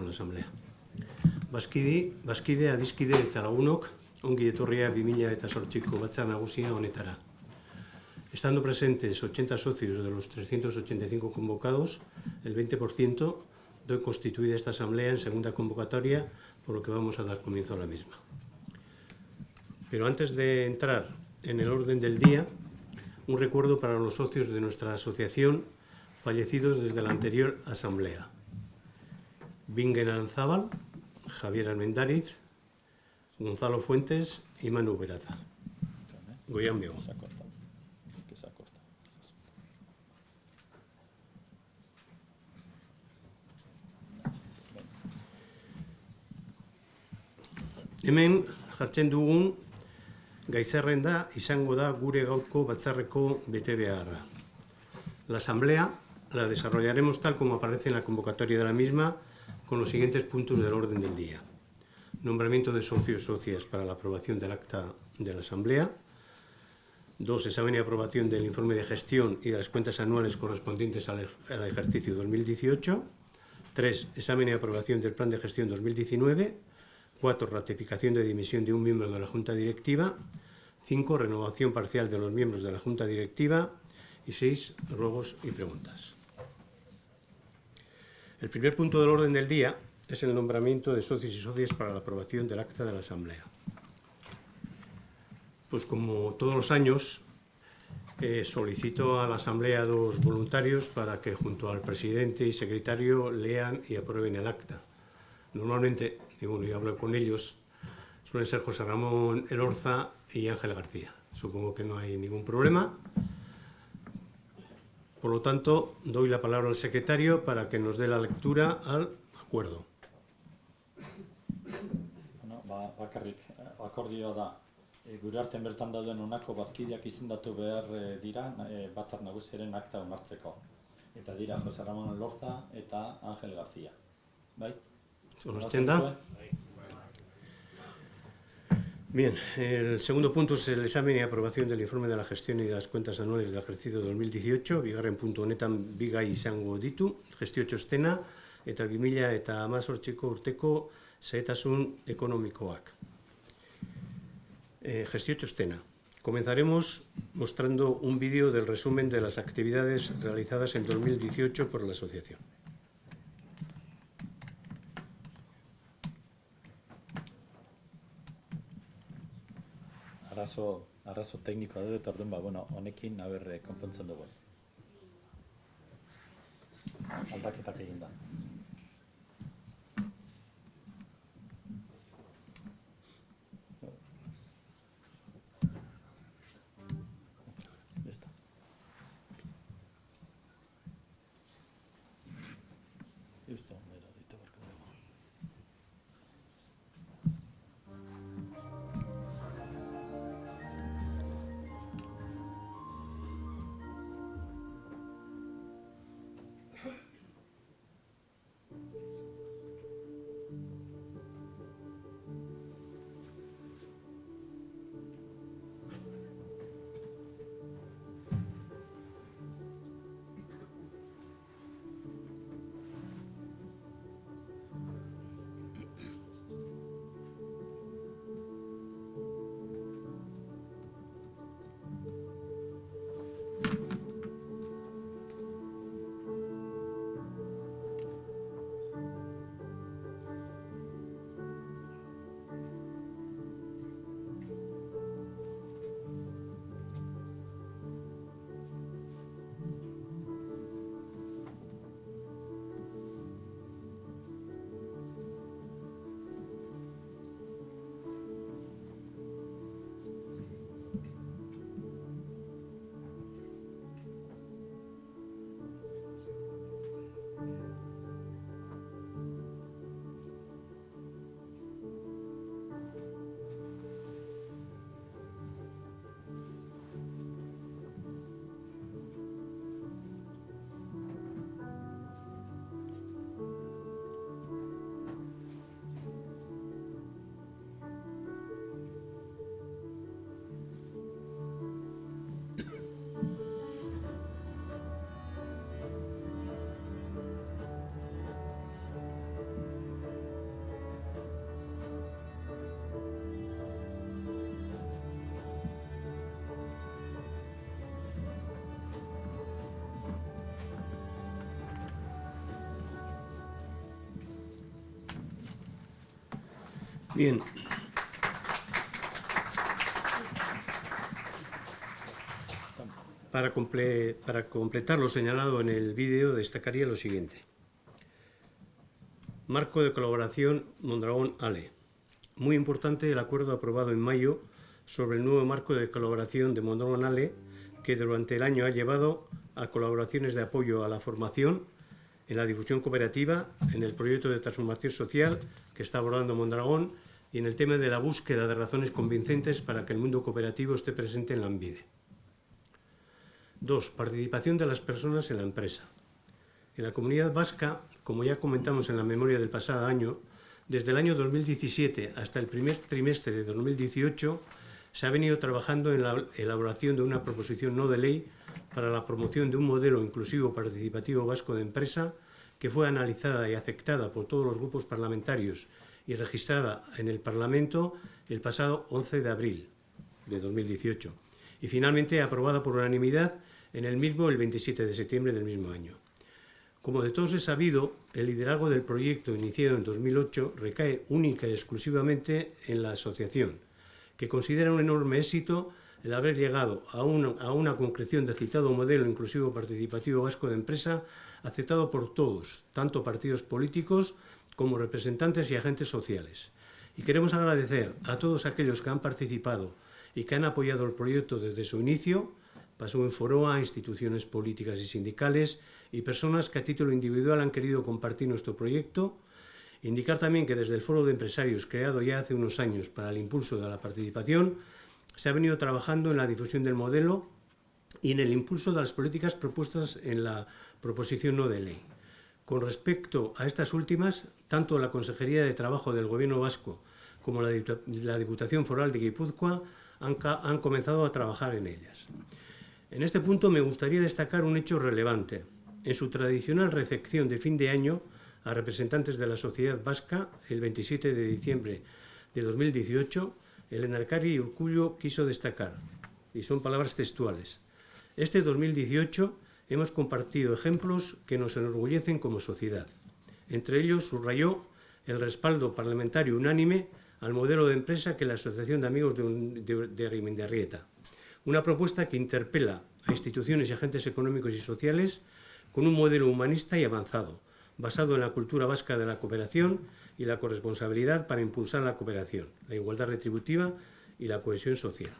la Asamblea. Bazkide, adiskide eta lagunok, ongi etorria 2008ko batzar nagusia honetara. Estando presentes 80 socios de los 385 convocados, el 20% doy constituida esta Asamblea en segunda convocatoria, por lo que vamos a dar comienzo a la misma. Pero antes de entrar en el orden del día, un recuerdo para los socios de nuestra asociación fallecidos desde la anterior Asamblea. Bingen Aranzábal, Javier Armendáriz, Gonzalo Fuentes y Manu Beraza. Goián Bego. Hemen jartzen dugun gaizerrenda izango da gure gaurko batzarreko betebeharra. La Asamblea la desarrollaremos tal como aparece en la convocatoria de la misma, con los siguientes puntos del orden del día. Nombramiento de socios y socias para la aprobación del acta de la Asamblea. 2. Examen y aprobación del informe de gestión y de las cuentas anuales correspondientes al ejercicio 2018. 3. Examen y aprobación del plan de gestión 2019. 4. Ratificación de dimisión de un miembro de la Junta Directiva. 5. Renovación parcial de los miembros de la Junta Directiva. Y 6. Ruegos y preguntas. El primer punto del orden del día es el nombramiento de socios y socias para la aprobación del acta de la Asamblea. Pues como todos los años, solicito a la Asamblea 2 voluntarios para que junto al presidente y secretario lean y aprueben el acta. Normalmente, y bueno, yo hablo con ellos, suelen ser José Ramón Elorza y Ángel García. Supongo que no hay ningún problema. Por lo tanto, doy la palabra al secretario para que nos dé la lectura al acuerdo. Bakarrik, akordioa da. Gure artean bertan dauden honako bazkideak izendatu behar dira batzar nagusiaren akta onartzeko. Eta dira José Ramón Elorza eta Ángel García. Bai? ¿Onosten da? Bien, el segundo punto es el examen y aprobación del informe de la gestión y de las cuentas anuales del ejercicio 2018. Bigarren puntu honetan bi gai izango ditu, gestio txostena eta 2018ko urteko xehetasun ekonomikoak. Gestio txostena. Comenzaremos mostrando un vídeo del resumen de las actividades realizadas en 2018 por la asociación. Arazo teknikoa dut, eta orduan, bueno, honekin, konpontzen dugu. Aldaketak egin da. Bien. Para completar lo señalado en el vídeo, destacaría lo siguiente. Marco de colaboración Mondragón-Ale. Muy importante el acuerdo aprobado en mayo sobre el nuevo marco de colaboración de Mondragón-Ale, que durante el año ha llevado a colaboraciones de apoyo a la formación, en la difusión cooperativa, en el proyecto de transformación social que está abordando Mondragón y en el tema de la búsqueda de razones convincentes para que el mundo cooperativo esté presente en Lanbide. 2. Participación de las personas en la empresa. En la Comunidad Vasca, como ya comentamos en la memoria del pasado año, desde el año 2017 hasta el primer trimestre de 2018 se ha venido trabajando en la elaboración de una proposición no de ley para la promoción de un modelo inclusivo participativo vasco de empresa que fue analizada y aceptada por todos los grupos parlamentarios y registrada en el Parlamento el pasado 11 de abril de 2018 y finalmente aprobada por unanimidad en el mismo el 27 de septiembre del mismo año. Como de todos es sabido, el liderazgo del proyecto iniciado en 2008 recae única y exclusivamente en la asociación, que considera un enorme éxito el haber llegado a una concreción del citado modelo inclusivo participativo vasco de empresa aceptado por todos, tanto partidos políticos como representantes y agentes sociales. Y queremos agradecer a todos aquellos que han participado y que han apoyado el proyecto desde su inicio, pasó en Foroa, instituciones políticas y sindicales y personas que a título individual han querido compartir nuestro proyecto. Indicar también que desde el Foro de Empresarios, creado ya hace unos años para el impulso de la participación, se ha venido trabajando en la difusión del modelo y en el impulso de las políticas propuestas en la proposición no de ley. Con respecto a estas últimas, tanto la Consejería de Trabajo del Gobierno Vasco como la Diputación Foral de Guipúzcoa han comenzado a trabajar en ellas. En este punto me gustaría destacar un hecho relevante. En su tradicional recepción de fin de año a representantes de la sociedad vasca, el 27 de diciembre de 2018, el lehendakari Urkullu quiso destacar, y son palabras textuales: este 2018 hemos compartido ejemplos que nos enorgullecen como sociedad. Entre ellos subrayó el respaldo parlamentario unánime al modelo de empresa que la Asociación de Amigos de Arimendarrieta. Una propuesta que interpela a instituciones y agentes económicos y sociales con un modelo humanista y avanzado, basado en la cultura vasca de la cooperación y la corresponsabilidad para impulsar la cooperación, la igualdad retributiva y la cohesión social.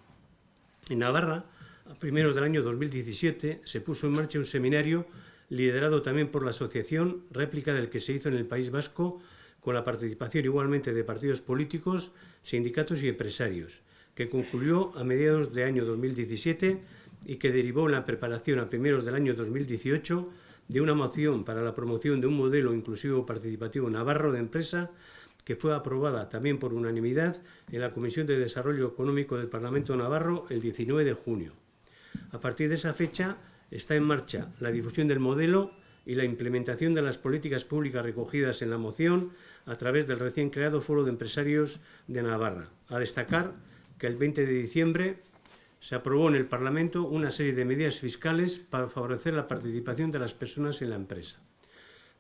En Navarra, a primeros del año 2017, se puso en marcha un seminario liderado también por la asociación, réplica del que se hizo en el País Vasco, con la participación igualmente de partidos políticos, sindicatos y empresarios, que concluyó a mediados del año 2017 y que derivó en la preparación a primeros del año 2018 de una moción para la promoción de un modelo inclusivo participativo navarro de empresa que fue aprobada también por unanimidad en la Comisión de Desarrollo Económico del Parlamento Navarro el 19 de junio. A partir de esa fecha está en marcha la difusión del modelo y la implementación de las políticas públicas recogidas en la moción a través del recién creado Foro de Empresarios de Navarra. A destacar que el 20 de diciembre se aprobó en el Parlamento una serie de medidas fiscales para favorecer la participación de las personas en la empresa.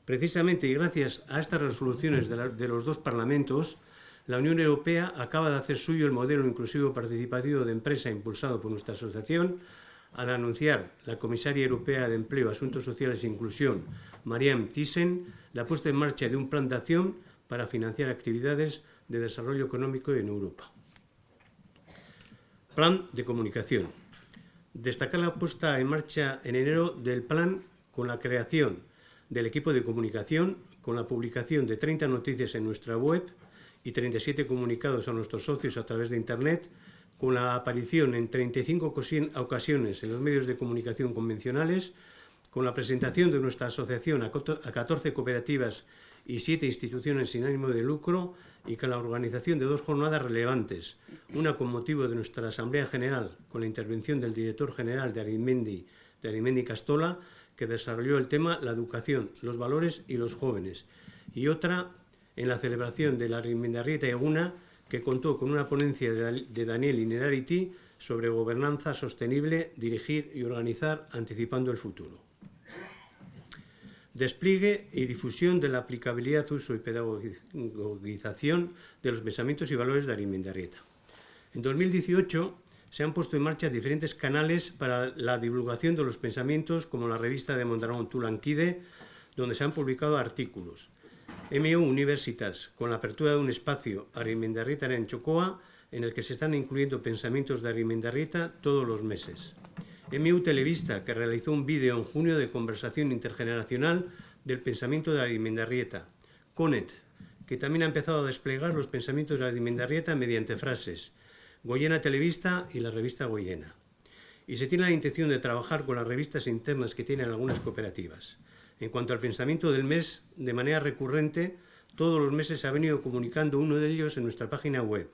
Precisamente y gracias a estas resoluciones de los dos parlamentos, la Unión Europea acaba de hacer suyo el modelo inclusivo participativo de empresa impulsado por nuestra asociación, al anunciar la comisaria europea de Empleo, Asuntos Sociales e Inclusión, Marianne Thyssen, la puesta en marcha de un plan de acción para financiar actividades de desarrollo económico en Europa. Plan de comunicación. Destacar la puesta en marcha en enero del plan con la creación del equipo de comunicación, con la publicación de 30 noticias en nuestra web y 37 comunicados a nuestros socios a través de Internet, con la aparición en 35 ocasiones en los medios de comunicación convencionales, con la presentación de nuestra asociación a 14 cooperativas y 7 instituciones sin ánimo de lucro y con la organización de 2 jornadas relevantes, una con motivo de nuestra Asamblea General, con la intervención del director general de Arimendi Castola, que desarrolló el tema la educación, los valores y los jóvenes, y otra en la celebración de la Arimendarrieta Eguna, que contó con una ponencia de Daniel Inerarity sobre gobernanza sostenible, dirigir y organizar anticipando el futuro. Despliegue y difusión de la aplicabilidad, uso y pedagogización de los pensamientos y valores de Arimendarrieta. En 2018 se han puesto en marcha diferentes canales para la divulgación de los pensamientos, como la revista de Mondragón Tulanquide, donde se han publicado artículos. MU Universitas, con la apertura de un espacio Arimendarrieta en Chocoa, en el que se están incluyendo pensamientos de Arimendarrieta todos los meses. MU Televista, que realizó un vídeo en junio de conversación intergeneracional del pensamiento de Arimendarrieta. CONET, que también ha empezado a desplegar los pensamientos de Arimendarrieta mediante frases. Goyena Televista y la revista Goyena. Y se tiene la intención de trabajar con las revistas internas que tienen algunas cooperativas. En cuanto al pensamiento del mes, de manera recurrente, todos los meses se ha venido comunicando uno de ellos en nuestra página web.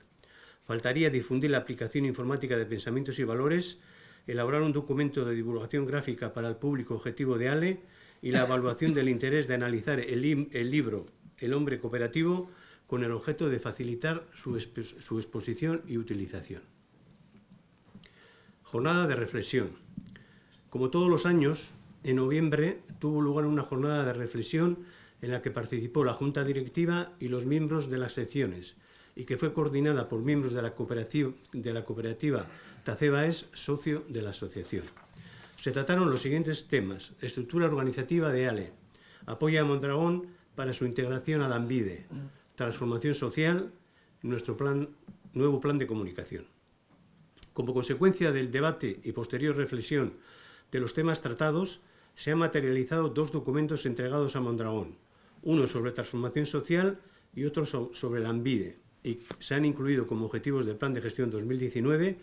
Faltaría difundir la aplicación informática de pensamientos y valores, elaborar un documento de divulgación gráfica para el público objetivo de ALE y la evaluación del interés de analizar el libro El hombre cooperativo con el objeto de facilitar su exposición y utilización. Jornada de reflexión. Como todos los años, en noviembre tuvo lugar una jornada de reflexión en la que participó la Junta Directiva y los miembros de las secciones y que fue coordinada por miembros de la cooperativa Tacebaes, socio de la asociación. Se trataron los siguientes temas: estructura organizativa de ALE, apoyo a Mondragón para su integración a Lanbide, transformación social, nuestro nuevo plan de comunicación. Como consecuencia del debate y posterior reflexión de los temas tratados, se han materializado dos documentos entregados a Mondragón, uno sobre transformación social y otro sobre Lanbide, y se han incluido como objetivos del Plan de Gestión 2019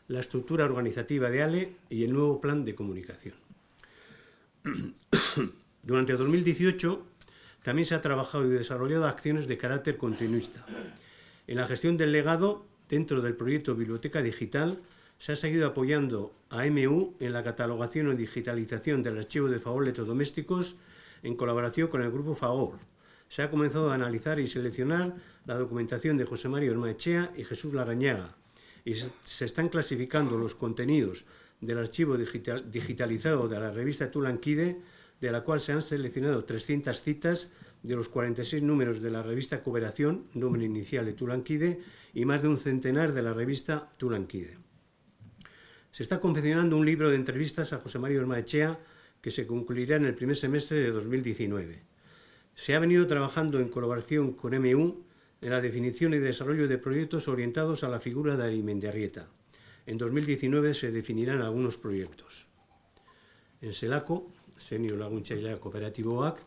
la estructura organizativa de ALE y el nuevo plan de comunicación. Durante 2018 también se ha trabajado y desarrollado acciones de carácter continuista. En la gestión del legado, dentro del proyecto Biblioteca Digital, se ha seguido apoyando a MU en la catalogación o digitalización del archivo de favor electrodomésticos en colaboración con el Grupo Fagor. Se ha comenzado a analizar y seleccionar la documentación de José Mario Ormaechea y Jesús Larrañaga, y se están clasificando los contenidos del archivo digitalizado de la revista Tulanquide, de la cual se han seleccionado 300 citas de los 46 números de la revista Cooperación, nombre inicial de Tulanquide, y más de un centenar de la revista Tulanquide. Se está confeccionando un libro de entrevistas a José Mario Ormaechea que se concluirá en el primer semestre de 2019. Se ha venido trabajando en colaboración con MU en la definición y desarrollo de proyectos orientados a la figura de Arimendarrieta. En 2019 se definirán algunos proyectos. En SELACO, Senio Laguntzailea Kooperatiboak,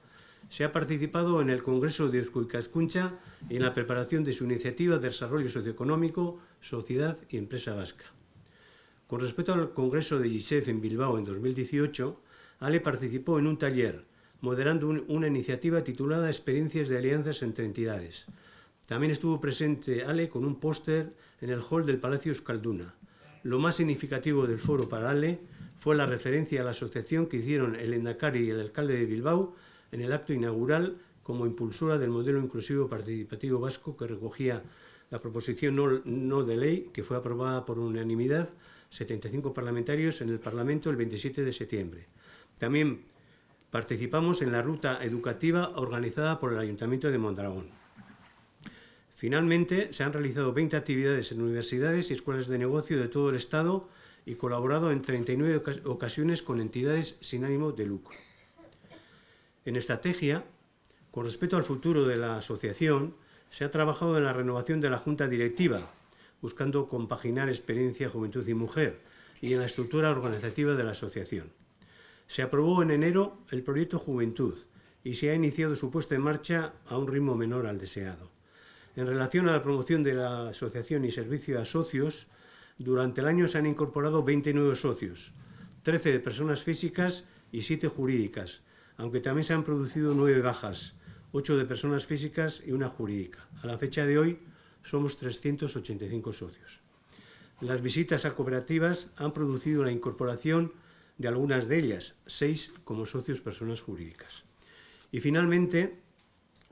se ha participado en el Congreso de Eusko Ikaskuntza y en la preparación de su iniciativa de desarrollo socioeconómico, sociedad y empresa vasca. Con respecto al Congreso de ISEF en Bilbao en 2018, ALE participó en un taller, moderando una iniciativa titulada Experiencias de alianzas entre entidades. También estuvo presente ALE con un póster en el hall del Palacio Euskalduna. Lo más significativo del foro para ALE fue la referencia a la asociación que hicieron el Endacari y el alcalde de Bilbao en el acto inaugural como impulsora del modelo inclusivo participativo vasco, que recogía la proposición no de ley que fue aprobada por unanimidad, 75 parlamentarios en el Parlamento el 27 de septiembre. También participamos en la ruta educativa organizada por el Ayuntamiento de Mondragón. Finalmente, se han realizado 20 actividades en universidades y escuelas de negocio de todo el Estado y colaborado en 39 ocasiones con entidades sin ánimo de lucro. En estrategia, con respecto al futuro de la asociación, se ha trabajado en la renovación de la Junta Directiva, buscando compaginar experiencia, juventud y mujer, y en la estructura organizativa de la asociación. Se aprobó en enero el proyecto Juventud y se ha iniciado su puesta en marcha a un ritmo menor al deseado. En relación a la promoción de la asociación y servicio a socios, durante el año se han incorporado 20 nuevos socios, 13 de personas físicas y 7 jurídicas, aunque también se han producido 9 bajas, 8 de personas físicas y 1 jurídica. A la fecha de hoy somos 385 socios. Las visitas a cooperativas han producido la incorporación de algunas de ellas, 6 como socios personas jurídicas. Y finalmente,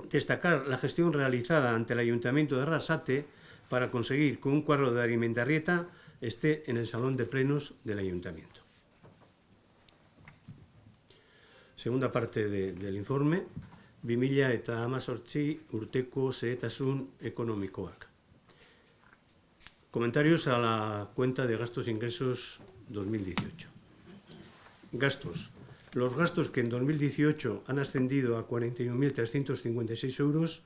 destacar la gestión realizada ante el Ayuntamiento de Arrasate para conseguir que un cuadro de Arimendarrieta esté en el Salón de Plenos del Ayuntamiento. Segunda parte del informe, 2018 urteko xehetasun ekonomikoak. Comentarios a la cuenta de gastos e ingresos 2018. Gastos. Los gastos que en 2018 han ascendido a 41.356 euros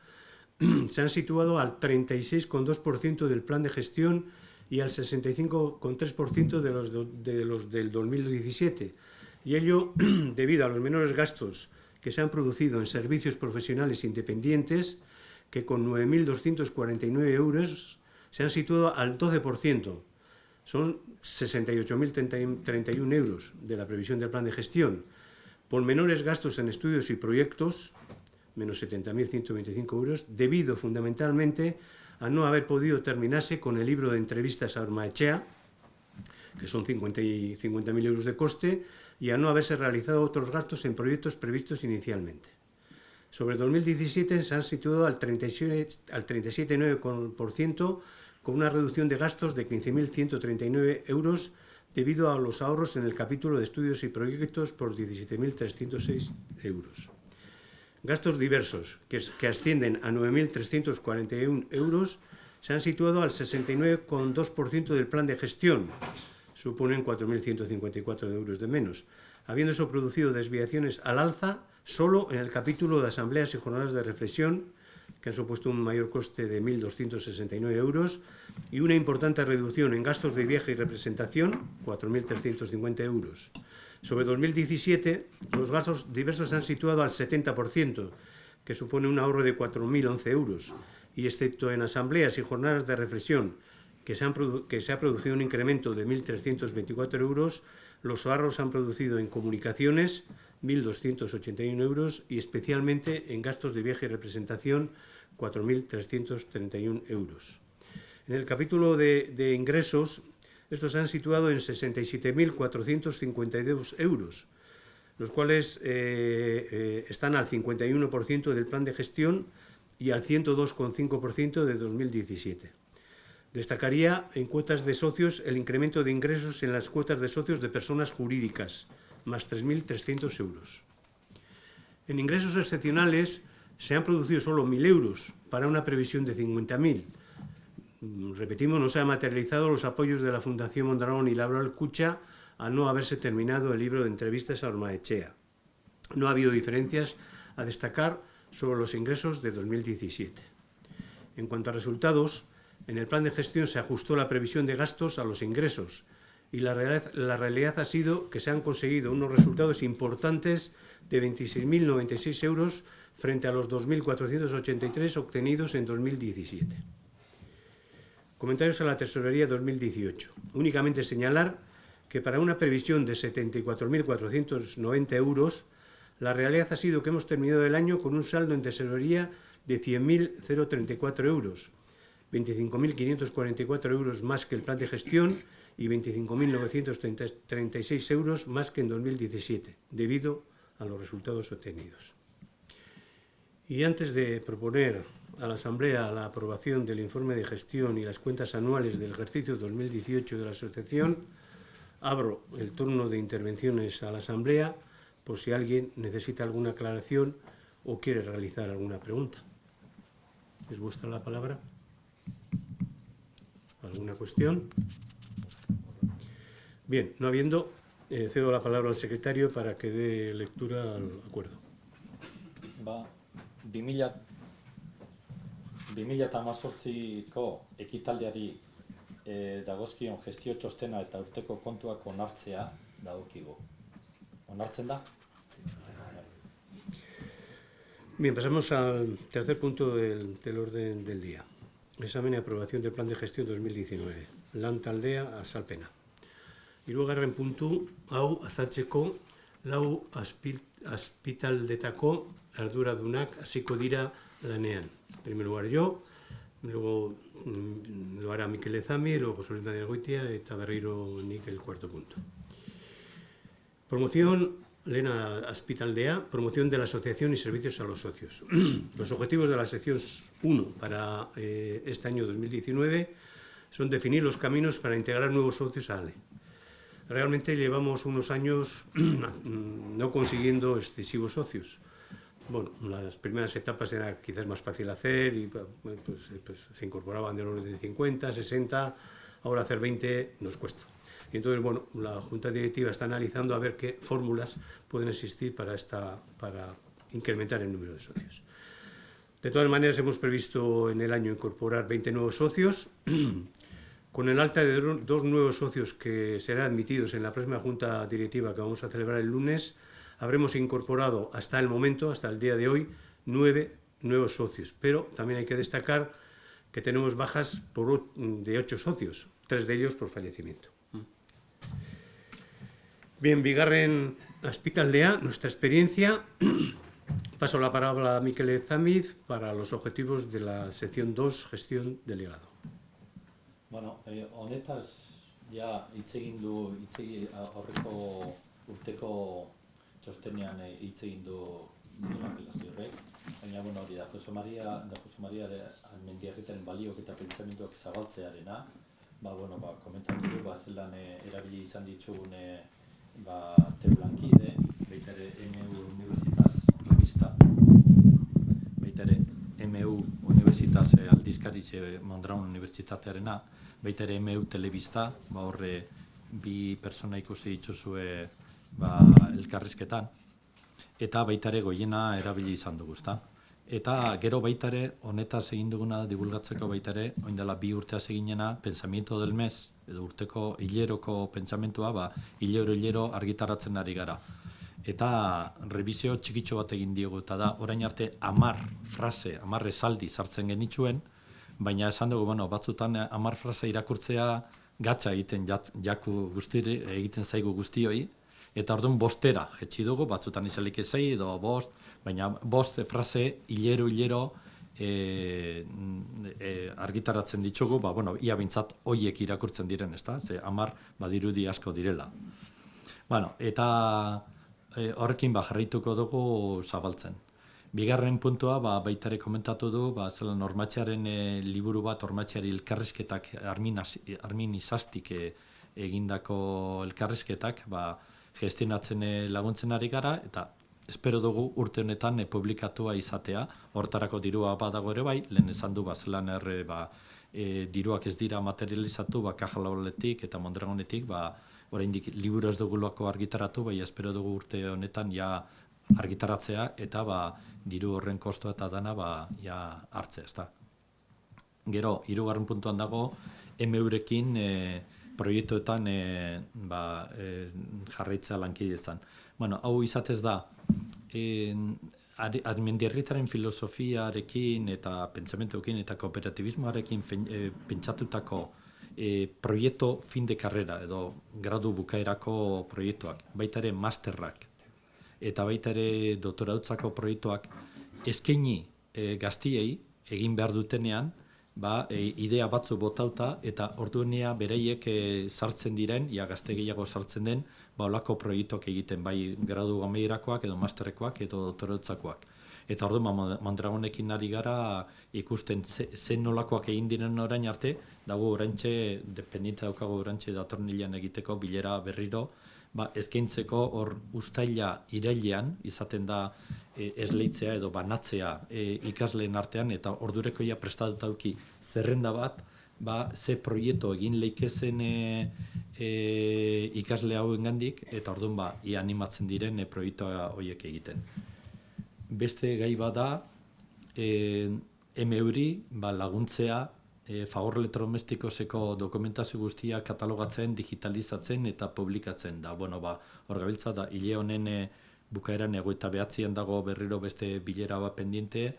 se han situado al 36,2% del plan de gestión y al 65,3% de los del 2017, y ello debido a los menores gastos que se han producido en servicios profesionales independientes, que con 9.249 euros se han situado al 12%. Son 68.031 euros de la previsión del plan de gestión. Por menores gastos en estudios y proyectos, menos 70.125 euros, debido fundamentalmente a no haber podido terminarse con el libro de entrevistas a Ormaechea, que son 50.000 euros de coste, y a no haberse realizado otros gastos en proyectos previstos inicialmente. Sobre 2017 se han situado al 37,9%, con una reducción de gastos de 15.139 euros debido a los ahorros en el capítulo de estudios y proyectos por 17.306 euros. Gastos diversos, que ascienden a 9.341 euros, se han situado al 69,2% del plan de gestión, suponen 4.154 euros de menos, habiéndose producido desviaciones al alza solo en el capítulo de asambleas y jornadas de reflexión, que han supuesto un mayor coste de 1.269 euros, y una importante reducción en gastos de viaje y representación, 4.350 euros. Sobre 2017, los gastos diversos se han situado al 70%, que supone un ahorro de 4.011 euros, y excepto en asambleas y jornadas de reflexión, que se ha producido un incremento de 1.324 euros, los ahorros se han producido en comunicaciones, 1.281 euros, y especialmente en gastos de viaje y representación, 4.331 euros. En el capítulo de ingresos, estos se han situado en 67.452 euros, los cuales están al 51% del plan de gestión y al 102,5% de 2017. Destacaría en cuotas de socios el incremento de ingresos en las cuotas de socios de personas jurídicas, más 3.300 euros. En ingresos excepcionales se han producido solo 1.000 euros para una previsión de 50.000. Repetimos, no se han materializado los apoyos de la Fundación Mondragón y Laboral Cucha a no haberse terminado el libro de entrevistas a Ormaechea. No ha habido diferencias a destacar sobre los ingresos de 2017. En cuanto a resultados, en el plan de gestión se ajustó la previsión de gastos a los ingresos, y la realidad ha sido que se han conseguido unos resultados importantes de 26.096 euros frente a los 2.483 obtenidos en 2017. Comentarios a la Tesorería 2018. Únicamente señalar que para una previsión de 74.490 euros, la realidad ha sido que hemos terminado el año con un saldo en tesorería de 100.034 euros, 25.544 euros más que el plan de gestión y 25.936 euros más que en 2017, debido a los resultados obtenidos. Y antes de proponer a la Asamblea la aprobación del informe de gestión y las cuentas anuales del ejercicio 2018 de la Asociación, abro el turno de intervenciones a la Asamblea por si alguien necesita alguna aclaración o quiere realizar alguna pregunta. ¿Es vuestra la palabra? ¿Alguna cuestión? Bien, no habiendo, cedo la palabra al secretario para que dé lectura al acuerdo. 2018ko ekitaldiari dagozkion gestio txostena eta urteko kontuak onartzea dagokigu. ¿Onartzen da? Bien, pasamos al tercer punto del orden del día. Examen y aprobación del plan de gestión 2019. Lantaldea azalpena. Hirugarren puntu hau azaltzeko lau azpitaldetako arduradunak hasiko dira lanean. En primer lugar yo, luego lo hará Mikel Ezami, luego José Luis Madrid Goitia eta berriro nik el cuarto punto. Promoción, Lena Azpitaldea, promoción de la asociación y servicios a los socios. Los objetivos de la sección 1 para este año 2019 son definir los caminos para integrar nuevos socios a ALE, realmente llevamos unos años no consiguiendo excesivos socios. Bueno, las primeras etapas era quizás más fácil hacer y pues se incorporaban del orden de 50, 60, ahora hacer 20 nos cuesta. Y entonces, bueno, la Junta Directiva está analizando a ver qué fórmulas pueden existir para incrementar el número de socios. De todas maneras, hemos previsto en el año incorporar 20 nuevos socios, con el alta de 2 nuevos socios que serán admitidos en la próxima Junta Directiva que vamos a celebrar el lunes. Habremos incorporado hasta el momento, hasta el día de hoy, 9 nuevos socios, pero también hay que destacar que tenemos bajas de 8 socios, 3 de ellos por fallecimiento. Bien, bigarren azpitaldea, nuestra experiencia. Paso la palabra a Mikel Ezamiz para los objetivos de la sección 2, gestión delegado. Bueno, honetaz, ja hitz egin du, aurreko urteko txostenean hitz egin du horrek, baina bueno, hori da, Jose Maria Mendiarritaren baliok eta pentsamenduak zabaltzearena, komentatu du, zelan erabili izan ditugun teulankide, baita ere MU Universitas Revista, baita ere MU Universitas aldizkaritze Mondragon Unibertsitatearena, baita ere MU Telebista, horre bi pertsona ikusi dituzue elkarrizketan, eta baita ere Goiena erabili izan dugu, ezta? Eta gero baita ere, honetaz egin duguna divulgatzeko baita ere, oindela 2 urteaz eginena, Pensamiento del Mes, edo urteko hileroko pentsamentua, hilero argitaratzen ari gara. Eta rebizio txikitxo bat egin diogu, eta da, orain arte 10 esaldi sartzen genituen, baina esan dugu, batzutan 10 frase irakurtzea gatza egiten egiten zaigu guztioi, eta orduan 5 jetxi dugu, batzutan izalik 6 edo 5, baina 5 frase hilero argitaratzen ditugu, ia bintzat hoiek irakurtzen diren, ezta? Ze 10 badirudi asko direla. Eta horrekin jarraituko dugu zabaltzen. Bigarren puntua, baitare komentatu du, zelan Ormatxearen liburu bat, Ormatxeari elkarrizketak, Armin Izastik egindako elkarrizketak, gestionatzen laguntzen ari gara, eta espero dugu urte honetan publikatua izatea, hortarako dirua badago ere bai, lehen esan du, zelan diruak ez dira materializatu, Kajalaoletik eta Mondragonetik, oraindik liburu ez dugulako argitaratu, bai espero dugu urte honetan argitaratzea eta diru horren kostoa eta dana hartzea, ezta. Gero, 3. puntuan dago, MU-rekin proiektuetan jarraitzea lankidetzan. Hau izatez da, Mendiarritaren filosofiarekin eta pentsamentuekin eta kooperatibismoarekin pentsatutako proiektu fin de carrera edo gradu bukaerako proiektuak, baita ere masterrak eta baita ere doktorautzako proiektuak eskaini gaztiei egin behar dutenean, idea batzu botauta eta orduenea bereiek sartzen diren, gazte gehiago sartzen den, olako proiektuak egiten, bai gradu amairakoak edo masterrekoak edo doktorautzakoak. Eta orduan Mondragonekin ari gara ikusten zen nolakoak egin diren orain arte, dago oraintxe, dependiente daukago oraintxe datorren hilean egiteko bilera berriro, eskaintzeko hor uztaila irailean izaten da esleitzea edo banatzea ikasleen artean, eta ordureko prestatuta dauki zerrenda bat, ze proiektu egin leikezen ikasle hauengandik, eta orduan animatzen diren proiektu horiek egiten. Beste gai bada, MU-ri laguntzea Fagor Elektrodomestikoseko dokumentazio guztia katalogatzen, digitalizatzen eta publikatzen da. Hor gabiltza da, hile honen bukaeran 29an dago berriro beste bilera bat pendiente,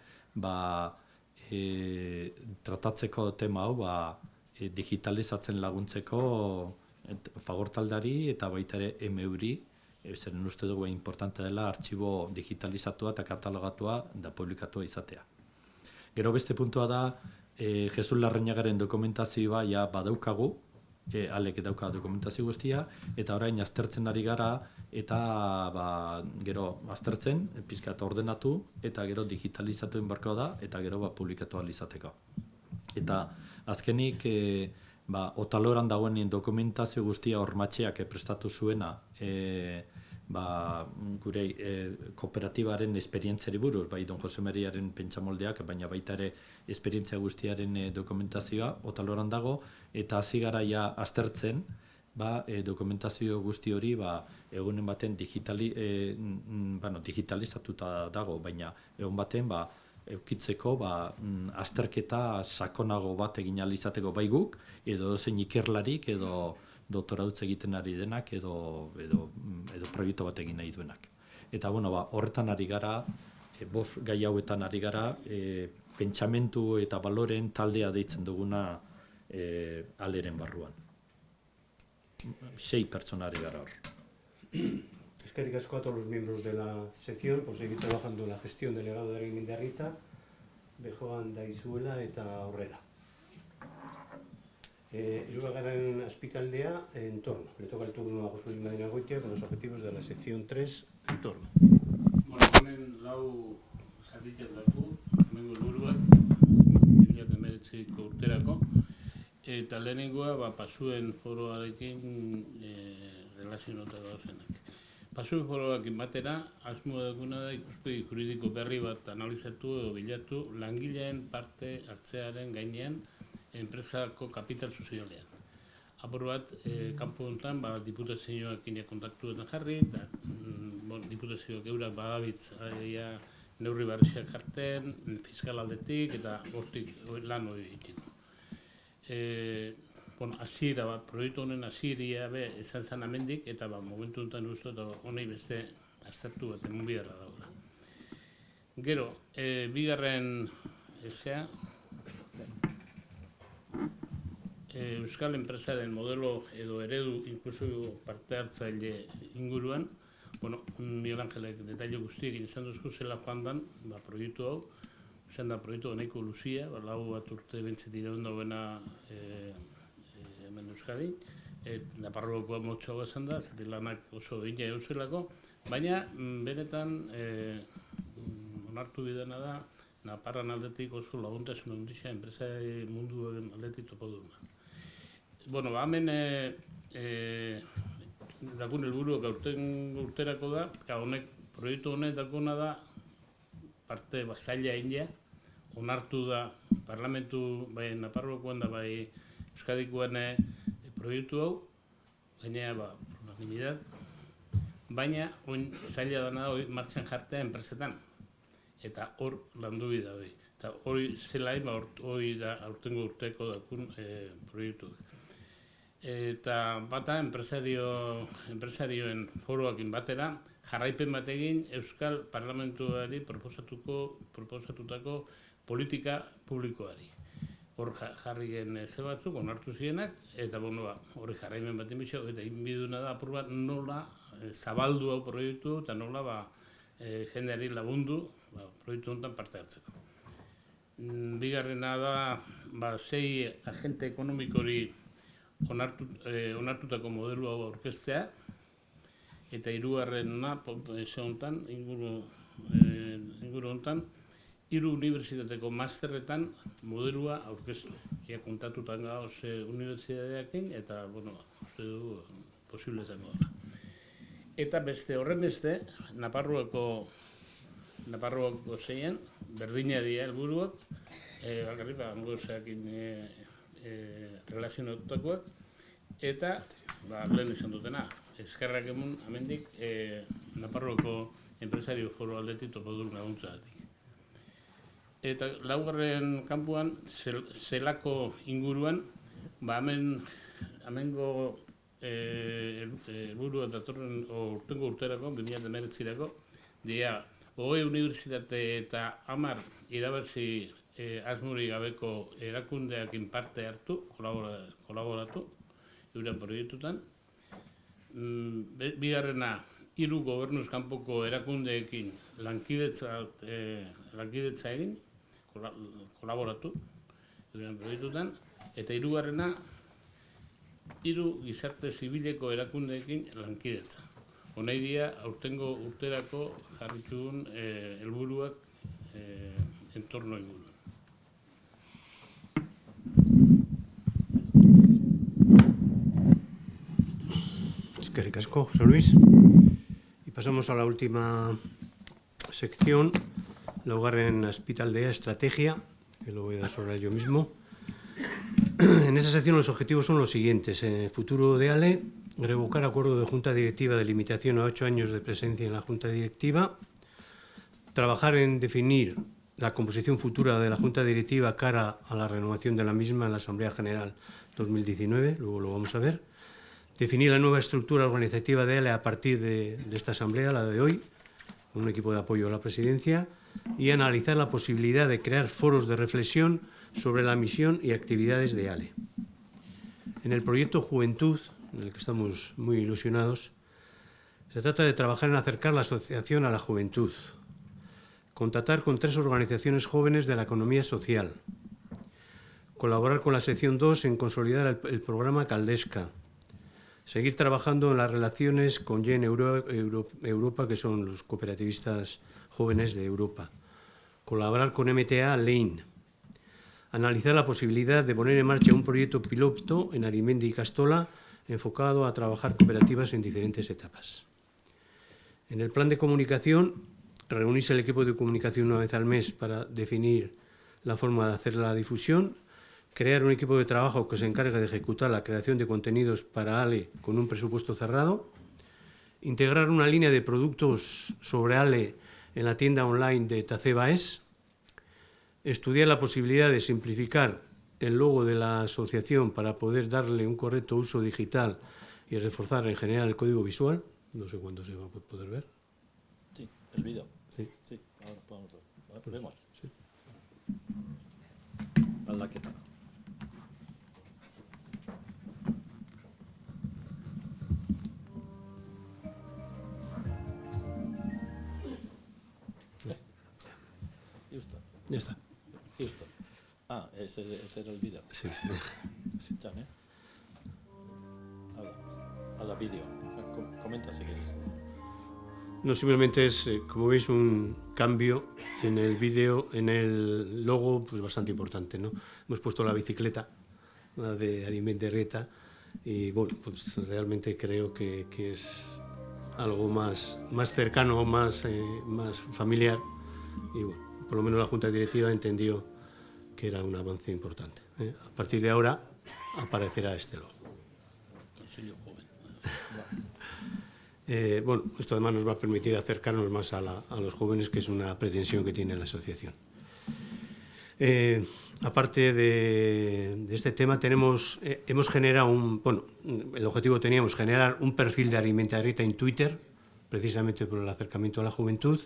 tratatzeko tema hau, digitalizatzen laguntzeko Fagor taldari eta baita ere MU-ri, zeren uste dugu importante dela artxibo digitalizatua eta katalogatua da publikatua izatea. Gero beste puntua da, Jesus Larrañagaren dokumentazioa badaukagu, Alek dauka dokumentazio guztia, eta orain aztertzen ari gara, eta gero aztertzen, pixka eta ordenatu, eta gero digitalizatu barko da, eta gero publikatu ahal izateko. Eta azkenik Otaloran dagoen dokumentazio guztia hormatxeak prestatu zuena, gure kooperatibaren esperientziari buruz, bai Don Jose Mariaren pentsamoldeak, baina baita ere esperientzia guztiaren dokumentazioa Otaloran dago, eta hasi gara ja aztertzen, dokumentazio guzti hori egunen baten digitalizatuta dago, baina egun baten eukitzeko azterketa sakonago bat egin ahal izateko bai guk, edo zein ikerlarik, edo doktorautza egiten ari denak, edo proiektu bat egin nahi duenak. Eta horretan ari gara, gai hauetan ari gara, pentsamentu eta baloren taldea deitzen duguna aleren barruan. 6 pertsona ari gara hor. Eskerrik asko a todos los miembros de la sección por seguir trabajando en la gestión del legado de Eraginmindarrita, bejoan daizuela eta aurrera. Hirugarren azpitaldea, entorno. Le toca el turno a José Luis Medina Goitia con los objetivos de la sección 3, entorno. Honen lau zatitzen daku, hemengo helburuak, 2019ko urterako, eta lehenengoa pasuen foroarekin relazionatuta daudenak. Pasuen foroarekin batera, asmoa duguna da ikuspegi juridiko berri bat analizatu edo bilatu langileen parte hartzearen gainean enpresako kapital sozialean. Apur bat, kanpo honetan diputazioekin kontaktuetan jarri, eta diputazioak eurak badabitz neurri barriak jartzen, fiskal aldetik eta hortik lan hori ditu. Hasiera bat, proiektu honen hasieria izan zen amendik, eta momentu honetan uste eta honei beste aztertu bat emun biharra daula. Gero, bigarren Euskal enpresaren modelo edo eredu inklusibo parte hartzaile inguruan, Miguel Angelek detaile guztiekin izan duzku zela joan dan, proiektu hau, izan da proiektu nahiko luzia, lau bat urte bentzet iraun dagoena hemen Euskadi, Nafarroakoa motxoa izan da, zati lanak oso egina euselako, baina benetan onartu bidena da, Naparran aldetik oso laguntasun handixea enpresa mundu aldetik topo duna. Hemen dakun helburuak aurten urterako da, proiektu honek dakuna da parte zaila india, onartu da parlamentu bai Nafarroakoan da bai Euskadikoan proiektu hau, gainera unanimidad, baina zaila dana da martxan jartea enpresetan. Eta hor landu bida hori. Eta hori zelain, hori da aurtengo urteko dakun proiektuak. Eta bata enpresarioen foroakin batera, jarraipen bat egin Euskal Parlamentuari proposatutako politika publikoari. Hor jarri gen batzuk, onartu zienak, eta hori jarraipen bat inbizio, eta inbiduna da apur bat nola zabaldu hau proiektu, eta nola jendeari lagundu proiektu honetan parte hartzeko. Bigarrena da, 6 agente ekonomikori onartutako modelu hau aurkeztea, eta hirugarrena inguru honetan, 3 unibertsitateko masterretan modelua aurkeztu. Ia kontatutan gauz unibertsitateakin, eta, uste dugu, posible zango da. Eta horren beste, Nafarroako zeian, berdina dira helburuak, bakarrik angozeakin relazionatutakoak, eta lehen izan dutena, eskerrak emun amendik Nafarroako enpresario foro aldetik topodur laguntzagatik. Eta laugarren kanpuan, zelako inguruan, amengo helburua datorren urtengo urterako, 2019-erako, dira 20 unibertsitate eta 10 irabazi asmorik gabeko erakundeakin parte hartu, kolaboratu, euren proiektutan. Bigarrena, 3 gobernuz kanpoko erakundeekin lankidetza egin, kolaboratu, euren proiektutan. Eta hirugarrena, 3 gizarte zibileko erakundeekin lankidetza. Honei dira, aurtengo urterako jarritxugun helburuak entorno inguruan. Eskerrik asko, José Luis. Y pasamos a la última sección, laugarren azpitaldea, estrategia, que lo voy a desarrollar yo mismo. En esa sección los objetivos son los siguientes. Futuro de ALE, revocar acuerdo de Junta Directiva de limitación a 8 años de presencia en la Junta Directiva, trabajar en definir la composición futura de la Junta Directiva cara a la renovación de la misma en la Asamblea General 2019, luego lo vamos a ver, definir la nueva estructura organizativa de ALE a partir de esta Asamblea, la de hoy, con un equipo de apoyo a la Presidencia, y analizar la posibilidad de crear foros de reflexión sobre la misión y actividades de ALE. En el proyecto Juventud, en el que estamos muy ilusionados, se trata de trabajar en acercar la asociación a la juventud, contactar con 3 organizaciones jóvenes de la economía social, colaborar con la sección 2 en consolidar el programa Caldesca, seguir trabajando en las relaciones con Gen Europa, que son los cooperativistas jóvenes de Europa, colaborar con MTA Lane, analizar la posibilidad de poner en marcha un proyecto piloto en Arimendi y Castola enfocado a trabajar cooperativas en diferentes etapas. En el plan de comunicación, reunirse el equipo de comunicación una vez al mes para definir la forma de hacer la difusión, crear un equipo de trabajo que se encargue de ejecutar la creación de contenidos para ALE con un presupuesto cerrado, integrar una línea de productos sobre ALE en la tienda online de Tacebaes, estudiar la posibilidad de simplificar el logo de la asociación para poder darle un correcto uso digital y reforzar en general el código visual. No sé cuándo se va a poder ver. Sí, el vídeo. Sí. Sí, ahora podemos ver. Vemos. Sí. Aldaketa. Justo. Ya está. Justo. Ah, ese era el vídeo. Sí. Ya, ¿eh? Habla vídeo. Comenta si quieres. No, simplemente es, como veis, un cambio en el vídeo, en el logo, pues bastante importante, ¿no? Hemos puesto la bicicleta, la de Arimendi Reta, y bueno, pues realmente creo que es algo más cercano, más familiar, y bueno, por lo menos la Junta Directiva entendió que era un avance importante, ¿eh? A partir de ahora aparecerá este logo. Consello Joven. Bueno, esto además nos va a permitir acercarnos más a los jóvenes, que es una pretensión que tiene la asociación. Aparte de este tema, hemos generado el objetivo teníamos generar un perfil de Arimendi Reta en Twitter, precisamente por el acercamiento a la juventud,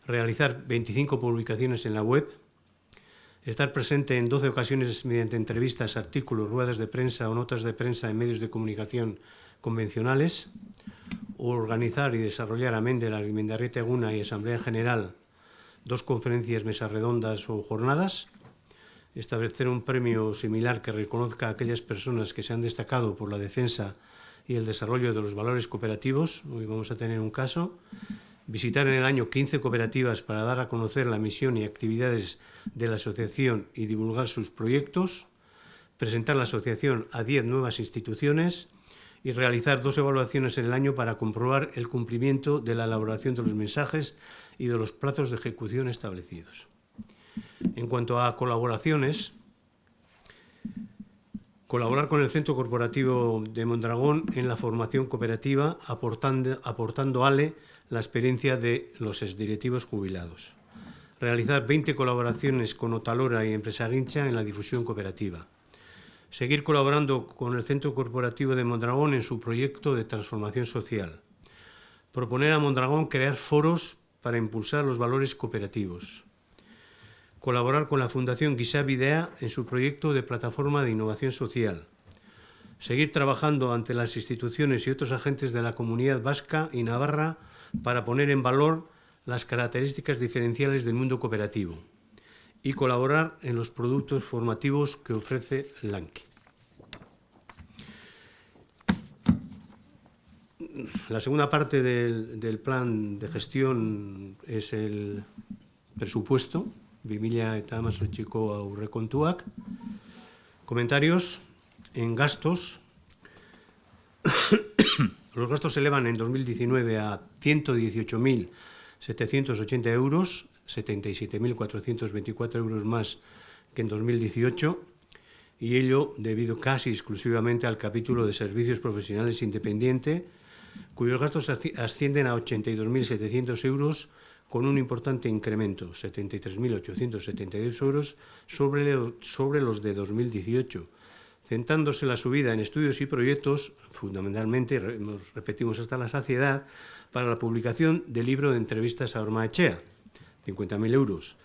realizar 25 publicaciones en la web, estar presente en 12 ocasiones mediante entrevistas, artículos, ruedas de prensa o notas de prensa en medios de comunicación convencionales, organizar y desarrollar, amén de la Arimendi Reta Eguna y Asamblea General, 2 conferencias, mesas redondas o jornadas, establecer un premio similar que reconozca a aquellas personas que se han destacado por la defensa y el desarrollo de los valores cooperativos. Hoy vamos a tener un caso. Visitar en el año 15 cooperativas para dar a conocer la misión y actividades de la asociación y divulgar sus proyectos. Presentar la asociación a 10 nuevas instituciones y realizar 2 evaluaciones en el año para comprobar el cumplimiento de la elaboración de los mensajes y de los plazos de ejecución establecidos. En cuanto a colaboraciones, colaborar con el Centro Corporativo de Mondragón en la formación cooperativa, aportando ALE la experiencia de los exdirectivos jubilados. Realizar 20 colaboraciones con Otalora y Empresa Guincha en la difusión cooperativa. Seguir colaborando con el Centro Corporativo de Mondragón en su proyecto de transformación social. Proponer a Mondragón crear foros para impulsar los valores cooperativos. Colaborar con la Fundación Guisá Videa en su proyecto de plataforma de innovación social. Seguir trabajando ante las instituciones y otros agentes de la comunidad vasca y navarra para poner en valor las características diferenciales del mundo cooperativo. Y colaborar en los productos formativos que ofrece LANCE. La segunda parte del plan de gestión es el presupuesto, 2018ko aurrekontuak. Comentarios. En gastos, Los gastos se elevan en 2019 a 118.780 euros, 77.424 euros más que en 2018, y ello debido casi exclusivamente al capítulo de servicios profesionales independiente, cuyos gastos ascienden a 82.700 euros, con un importante incremento, 73.872 euros, sobre los de 2018, centrándose la subida en estudios y proyectos, fundamentalmente, repetimos hasta la saciedad, para la publicación del libro de entrevistas a Ormaechea, 50.000 euros.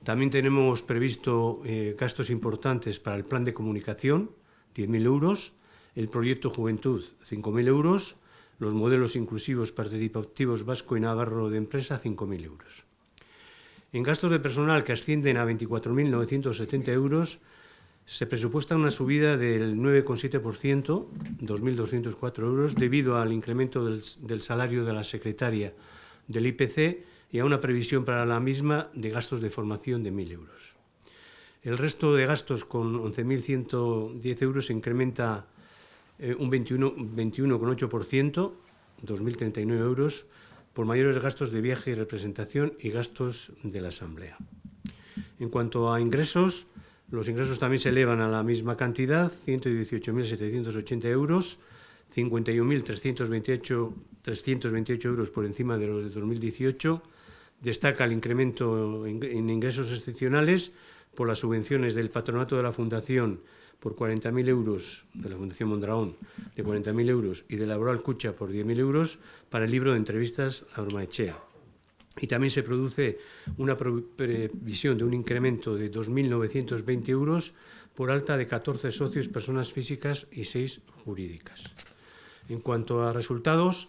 También tenemos previsto gastos importantes para el plan de comunicación, 10.000 euros, el proyecto Juventud, 5.000 euros, los modelos inclusivos participativos vasco y navarro de empresa, 5.000 euros. En gastos de personal, que ascienden a 24.970 euros, se presupuesta una subida del 9,7%, 2.204 euros, debido al incremento del salario de la secretaria del IPC y a una previsión para la misma de gastos de formación de 1.000 euros. El resto de gastos, con 11.110 euros, se incrementa un 21,8%, 2.039 euros, por mayores gastos de viaje y representación y gastos de la Asamblea. En cuanto a ingresos, los ingresos también se elevan a la misma cantidad, 118.780 euros, 51.328 euros por encima de los de 2018. Destaca el incremento en ingresos excepcionales por las subvenciones del Patronato de la Fundación por 40.000 euros, de la Fundación Mondragón, de 40.000 euros, y de Laboral Cucha por 10.000 euros para el libro de entrevistas a Ormaechea. Y también se produce una previsión de un incremento de 2.920 euros por alta de 14 socios, personas físicas y 6 jurídicas. En cuanto a resultados,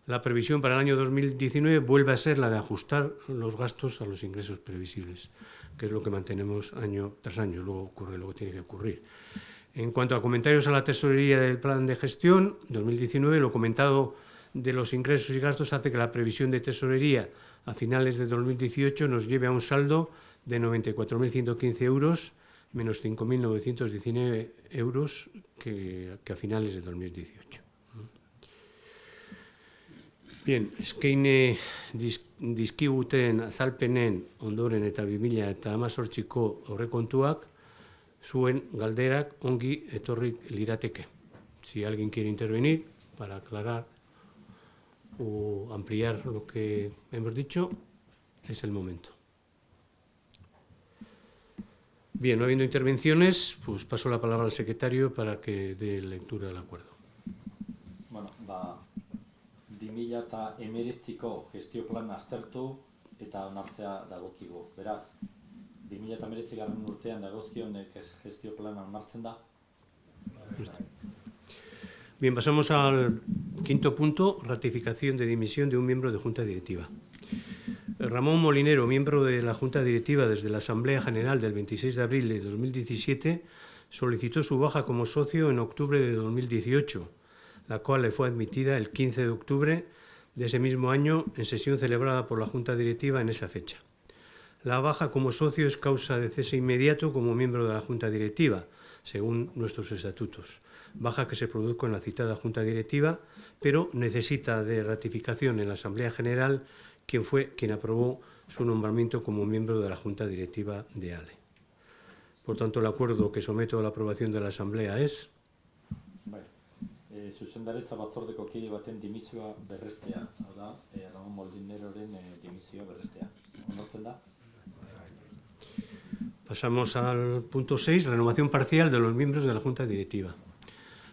la previsión para el año 2019 vuelve a ser la de ajustar los gastos a los ingresos previsibles, que es lo que mantenemos año tras año, luego tiene que ocurrir. En cuanto a comentarios a la tesorería del plan de gestión 2019, lo comentado de los ingresos y gastos hace que la previsión de tesorería a finales de 2018 nos lleve a un saldo de 94.115 euros, menos 5.919 euros que a finales de 2018. Bien, eskaini dizkiguten azalpenen ondoren eta 2018ko aurrekontuak, zuen galderak ongi etorri lirateke. Si alguien quiere intervenir para aclarar o ampliar lo que hemos dicho, es el momento. Bien, no habiendo intervenciones, pues paso la palabra al secretario para que dé lectura del acuerdo. Bueno, 2019ko gestio plana aztertu eta onartzea dagokigu. Beraz, 2019 urtean dagozkion gestio plana onartzen da. Bien, pasamos al quinto punto, ratificación de dimisión de un miembro de Junta Directiva. Ramón Molinero, miembro de la Junta Directiva desde la Asamblea General del 26 de abril de 2017, solicitó su baja como socio en octubre de 2018, la cual le fue admitida el 15 de octubre de ese mismo año en sesión celebrada por la Junta Directiva en esa fecha. La baja como socio es causa de cese inmediato como miembro de la Junta Directiva, según nuestros estatutos. Baja que se produjo en la citada Junta Directiva, pero necesita de ratificación en la Asamblea General, quien fue quien aprobó su nombramiento como miembro de la Junta Directiva de ALE. Por tanto, el acuerdo que someto a la aprobación de la Asamblea es... Zuzendaritza batzordeko kide baten dimisioa berrestea, hau da, Ramón Molineroren dimisioa berrestea. Onartzen da? Pasamos al punto 6, renovación parcial de los miembros de la Junta Directiva.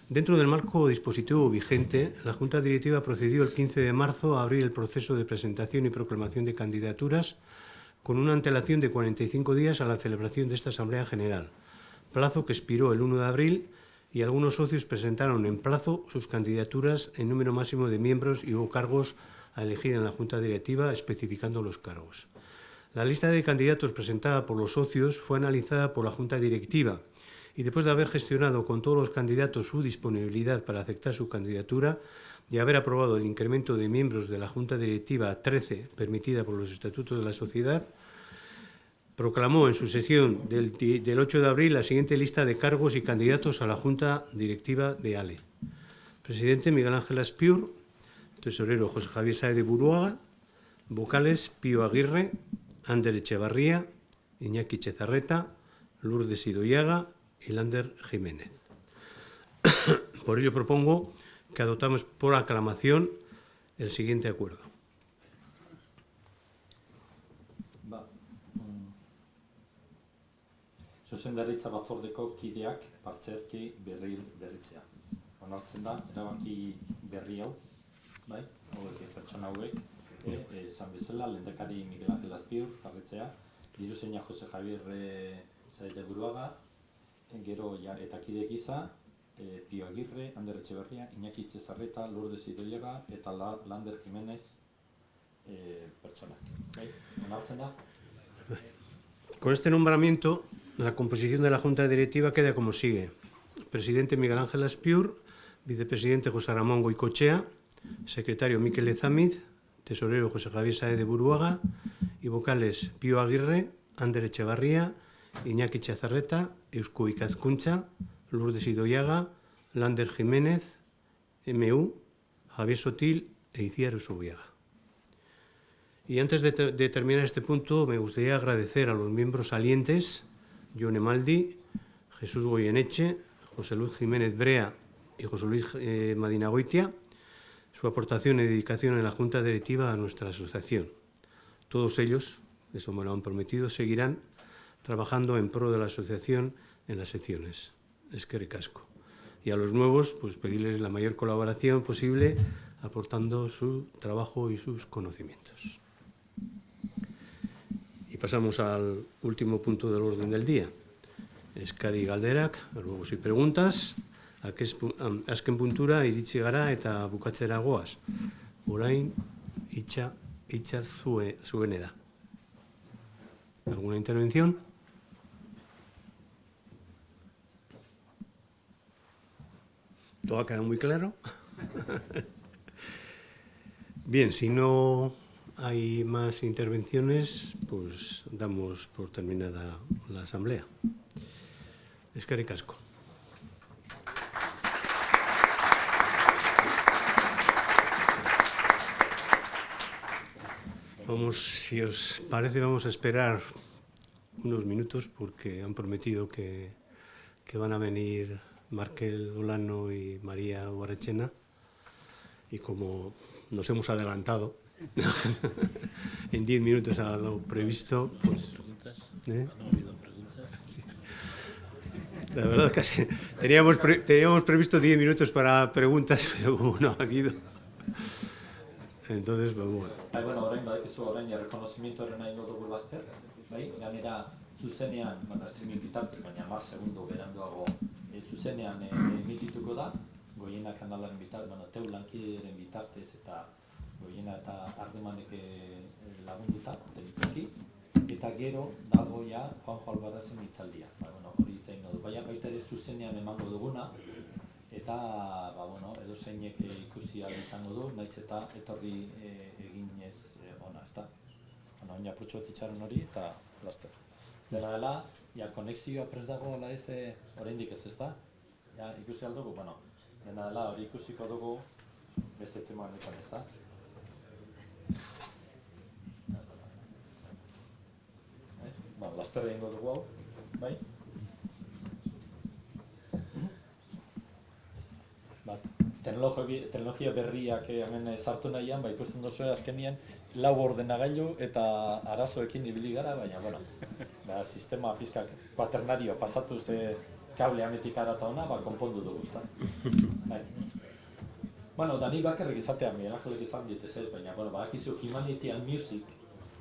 Dentro del marco dispositivo vigente, la Junta Directiva procedió el 15 de marzo a abrir el proceso de presentación y proclamación de candidaturas con una antelación de 45 días a la celebración de esta Asamblea General, plazo que expiró el 1 de abril y algunos socios presentaron en plazo sus candidaturas en número máximo de miembros y hubo cargos a elegir en la Junta Directiva, especificando los cargos. La lista de candidatos presentada por los socios fue analizada por la Junta Directiva y después de haber gestionado con todos los candidatos su disponibilidad para aceptar su candidatura y haber aprobado el incremento de miembros de la Junta Directiva a 13, permitida por los estatutos de la sociedad, proclamó en su sesión del 8 de abril la siguiente lista de cargos y candidatos a la Junta Directiva de ALE. Presidente Miguel Ángel Aspiur, tesorero José Javier Saez de Buruaga, vocales Pío Aguirre, Ander Echevarría, Iñaki Chezarreta, Lourdes Idoiaga y Lander Jiménez. Por ello propongo que adoptamos por aclamación el siguiente acuerdo. Zuzendaritza batzordeko kideak partzialki berritzea. Onartzen da, erabaki berri hau, bai, hauek pertsona hauek, esan bezala, lehendakari Miguel Ángel Azpiur, jarritzea, diruzaina Jose Javier Saez de Buruaga, gero eta kide gisa, Pío Aguirre, Ander Etxeberria, Iñaki Chezarreta, Lourdes Idoiaga eta Lander Jiménez pertsonak. Bai, onartzen da? Con este nombramiento, la composición de la Junta Directiva queda como sigue. Presidente Miguel Ángel Azpiur, vicepresidente José Ramón Goicoechea, secretario Mikel Ezamiz, tesorero José Javier Saez de Buruaga y vocales Pío Aguirre, Ander Etxebarría, Iñaki Chezarreta, Eusko Ikaskuntza, Lourdes Idoiaga, Lander Jiménez, MU, Javier Sotil e Itziar Usubiaga. Y antes de terminar este punto, me gustaría agradecer a los miembros salientes, Jon Emaldi, Jesús Goyeneche, José Luis Jiménez Brea y José Luis Madinagoitia, su aportación y dedicación en la Junta Directiva a nuestra asociación. Todos ellos, eso me lo han prometido, seguirán trabajando en pro de la asociación en las secciones. Eskerrik asko. Y a los nuevos, pues pedirles la mayor colaboración posible, aportando su trabajo y sus conocimientos. Y pasamos al último punto del orden del día. Eskari galderak, ruegos y preguntas, azken puntura iritsi gara eta bukatzera goaz. Orain, hitza zuene da. ¿Alguna intervención? ¿Todo ha quedado muy claro? Bien, si no hay más intervenciones, pues damos por terminada la asamblea. Eskerrik asko. Si os parece, vamos a esperar unos minutos porque han prometido que van a venir Markel Olano y María Ubarrechena, y como nos hemos adelantado en 10 minutos a lo previsto, pues... La verdad es que teníamos previsto 10 minutos para preguntas, pero como no ha habido. Entonces, pues bueno. Bueno, orain badakizu orain errekonozimientoaren nahi dugu bazter, bai? Gainera zuzenean, streaming bitartez, baina 10 segundo beranduago zuzenean emitituko da, Goiena kanalaren bitartez, teu lankideren bitartez eta Goiena eta Ardemanek lagunduta, delituki, eta gero dago ja Juanjo Albarrazen hitzaldia. Hori hitzain du, baita ere zuzenean emango duguna, eta edozeinek ikusi ahal izango du, naiz eta etorri eginez ona, ezta? Oina apurtxo itxaron hori eta laster. Dena dela, konexioa prest dago ala ez oraindik ez, ezta? Ikusi ahal dugu, dena dela hori ikusiko dugu beste tema honetan, ezta? Laster egingo dugu hau, bai? Teknologia berriak hemen sartu nahian, ikusten duzu azkenien 4 ordenagailu eta arazoekin ibili gara, baina sistema pizkak kuaternarioa pasatuz kable ametik arata ona, konpondu dugu, ezta? Da nik bakarrik izatea, Miguel Angelek izan ditez ez, baina badakizu Humanity and Music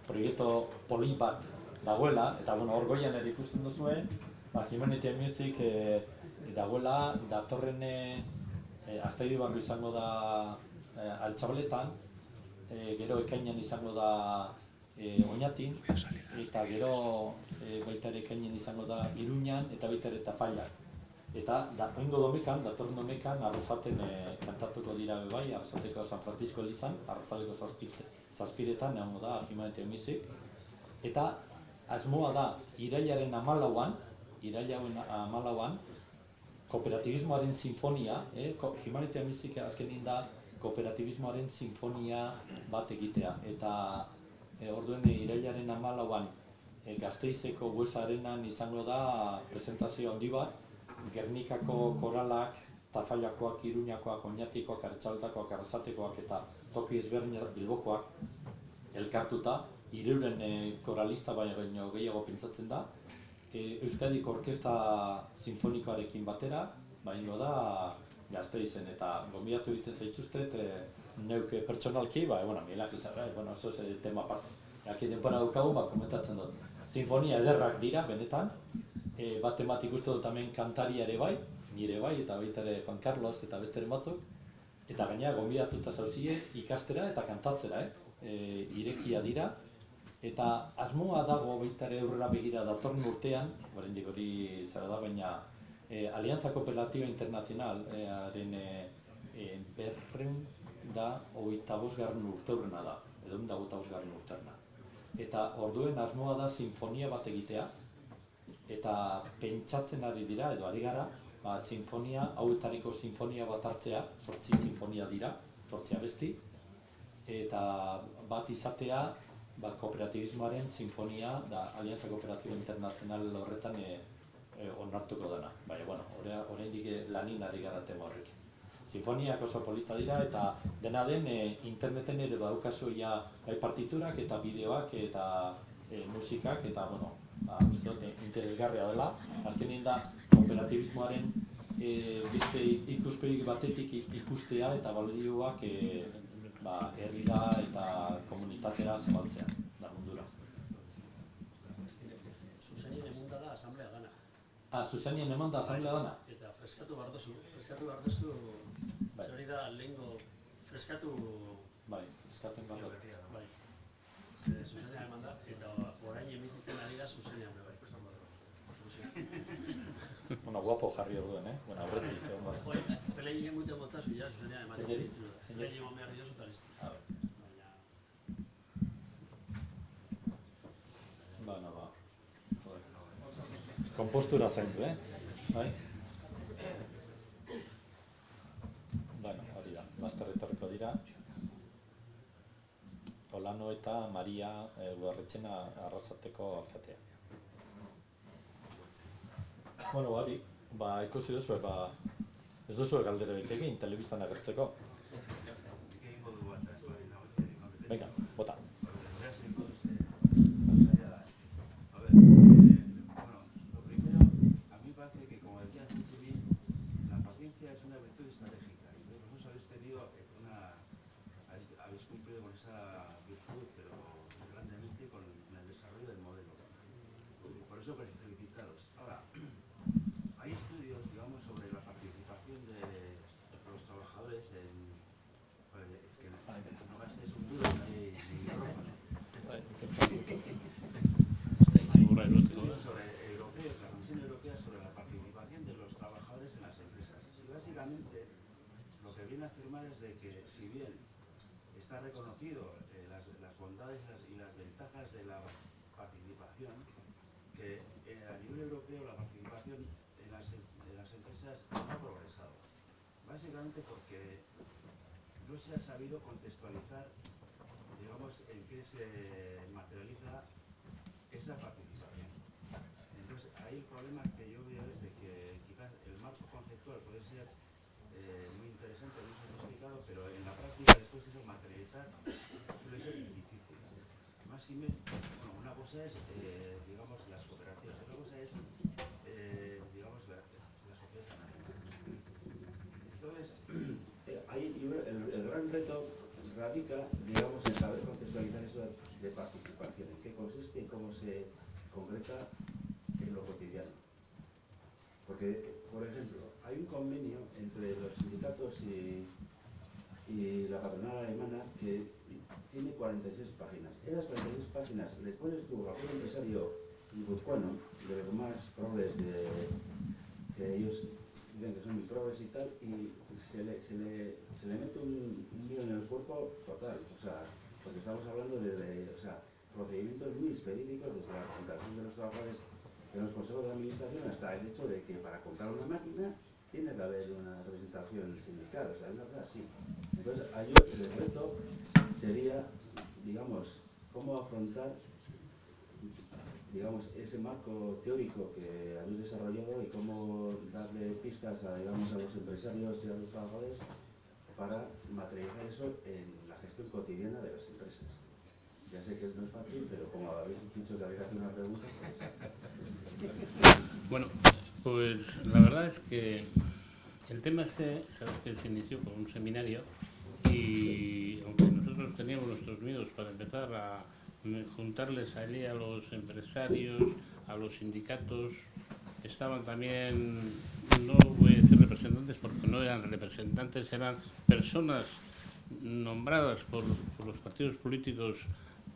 proiektu poli bat dagoela, eta hor goian ere ikusten duzuen, Humanity and Music dagoela, datorren aztairi barru izango da Altxabaletan, gero ekainan izango da Oñatin, eta gero baita ere ekainan izango da Iruñan eta baita ere Tafallan. Eta oingo domekan, datorren domekan, Arrasaten kantatuko dira bai, Arrasateko San Francisco Elizan, Arrasaleko zazpiretan egongo da Humanity and Music. Eta asmoa da, irailaren 14an, kooperatibismoaren sinfonia, Humanity and Music azkenin da kooperatibismoaren sinfonia bat egitea. Eta orduen irailaren 14an Gasteizeko Buesa Arenan izango da presentazio handi bat, Gernikako koralak, Tafailakoak, Iruñakoak, Oñatikoak, Arratsaldakoak, Arrasatekoak eta toki ezberdinak Bilbokoak elkartuta, 300 koralista baino gehiago pentsatzen da. Euskadiko Orkestra Sinfonikoarekin batera, baino da Gasteizen, eta gonbidatu egiten zaituztet neuk pertsonalki, Miguel Ángel, oso tema aparte. Aki denpora daukagu, komentatzen dut. Sinfonia ederrak dira, benetan, bat ematik uste dut hemen kantaria ere bai, nire bai, eta baita ere Juan Carlos eta besteren batzuk, eta gainera gonbidatuta zauzie ikastera eta kantatzera, irekia dira, eta asmoa dago baita ere aurrera begira datorren urtean, oraindik hori zara da, baina Alianza Kooperatiba Internacionalaren 225. urteurrena da, edo 125. urteurrena. Eta orduen asmoa da sinfonia bat egitea, eta pentsatzen ari dira, edo ari gara, sinfonia, hauetariko sinfonia bat hartzea, 8 sinfonia dira, 8 abesti, eta bat izatea, kooperatibismoaren sinfonia, da Alianza Kooperatiba Internacional horretan onartuko dena. Baina, oraindik lanin ari gara tema horrekin. Sinfoniak oso polita dira, eta dena den interneten ere badaukazu bai partiturak eta bideoak eta musikak, eta interesgarria dela. Azkenean da kooperatibismoaren beste ikuspegi batetik ikustea eta balioak herrira eta komunitatera zabaltzea da mundura. Zuzenien emunda da asamblea dana. Zuzenien emanda asamblea dana? Eta freskatu behar duzu, hori da lehengo freskatu... Bai, freskaten behar dut. Bai, zuzenean emanda, eta orain emititzen ari da zuzenean bai. Guapo jarri orduen, aurretik zegoen bat. Pelein egiten botazu, zuzenean emanda. Zeineri? Pelein egon behar diozu eta listo. Kompostura zaindu, bai? Hori da, laster etorriko dira. Olano eta Maria Ugarretxena Arrasateko alkatea. Hori, ikusi duzu, ez duzu galderoik egin, telebistan agertzeko. Venga, bota. Lo que viene a afirmar es de que, si bien está reconocido las bondades y las ventajas de la participación, que a nivel europeo la participación en las empresas no ha progresado. Básicamente porque no se ha sabido contextualizar, digamos, en qué se materializa esa participación. Entonces, ahí el problema que yo veo es de que quizás el marco conceptual puede ser muy interesante, muy sofisticado, pero en la práctica después eso materializar suele ser difícil. Más si una cosa es, digamos, las cooperativas, otra cosa es, digamos, las sociedades anónimas. Entonces, ahí el gran reto radica, digamos, en saber contextualizar eso de participación, en qué consiste y cómo se concreta en lo cotidiano. Porque, por ejemplo, hay un convenio entre los sindicatos y la patronal alemana que tiene 46 páginas. Esas 46 páginas le pones tú a un empresario guipuzcoano, de los más progres que ellos dicen que son muy progres y tal, y se le mete un lío en el cuerpo total. O sea, porque estamos hablando de procedimientos muy específicos desde la contratación de los trabajadores en los consejos de administración hasta el hecho de que para comprar una máquina tiene que haber una representación sindical, o sea, una cosa así. Entonces, ahí el reto sería, digamos, cómo afrontar, digamos, ese marco teórico que habéis desarrollado y cómo darle pistas a, digamos, a los empresarios y a los trabajadores para materializar eso en la gestión cotidiana de las empresas. Ya sé que no es fácil, pero como habéis dicho que habéis hecho una pregunta, pues... Bueno, pues la verdad es que el tema este, sabes que se inició con un seminario y aunque nosotros teníamos nuestros miedos para empezar a juntarles allí a los empresarios, a los sindicatos, estaban también, no voy a decir representantes porque no eran representantes, eran personas nombradas por los partidos políticos,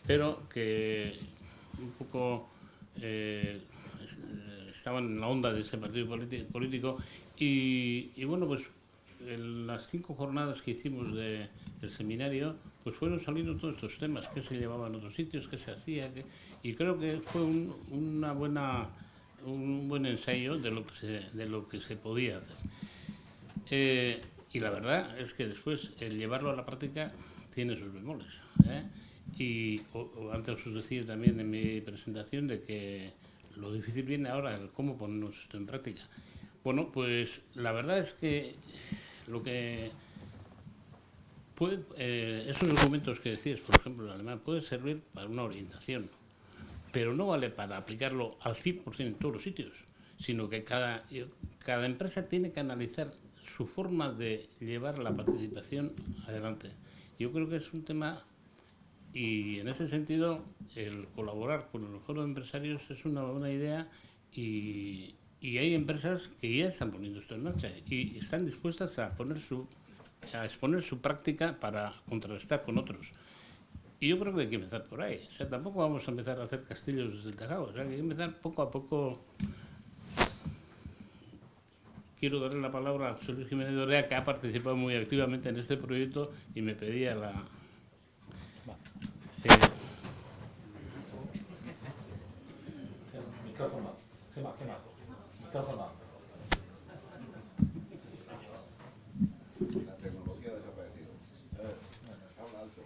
pero que un poco estaban en la onda de ese partido político y bueno, pues en las 5 jornadas que hicimos del seminario, pues fueron saliendo todos estos temas, qué se llevaba en otros sitios, qué se hacía, y creo que fue un buen ensayo de lo que se podía hacer. Y la verdad es que después el llevarlo a la práctica tiene sus bemoles. Y antes os decía también en mi presentación de que lo difícil viene ahora, el cómo ponernos esto en práctica. Bueno, pues la verdad es que lo que puede, esos documentos que decías, por ejemplo, en alemán, puede servir para una orientación, pero no vale para aplicarlo al 100% en todos los sitios, sino que cada empresa tiene que analizar su forma de llevar la participación adelante. Yo creo que es un tema, y en ese sentido, el colaborar con los foros de empresarios es una buena idea y hay empresas que ya están poniendo esto en marcha y están dispuestas a exponer su práctica para contrarrestar con otros. Y yo creo que hay que empezar por ahí. O sea, tampoco vamos a empezar a hacer castillos desde el tejado. O sea, que hay que empezar poco a poco. Quiero darle la palabra a José Luis Jiménez de Orea, que ha participado muy activamente en este proyecto y me pedía la... Micrófono. Micrófono. La tecnología ha desaparecido. Habla alto.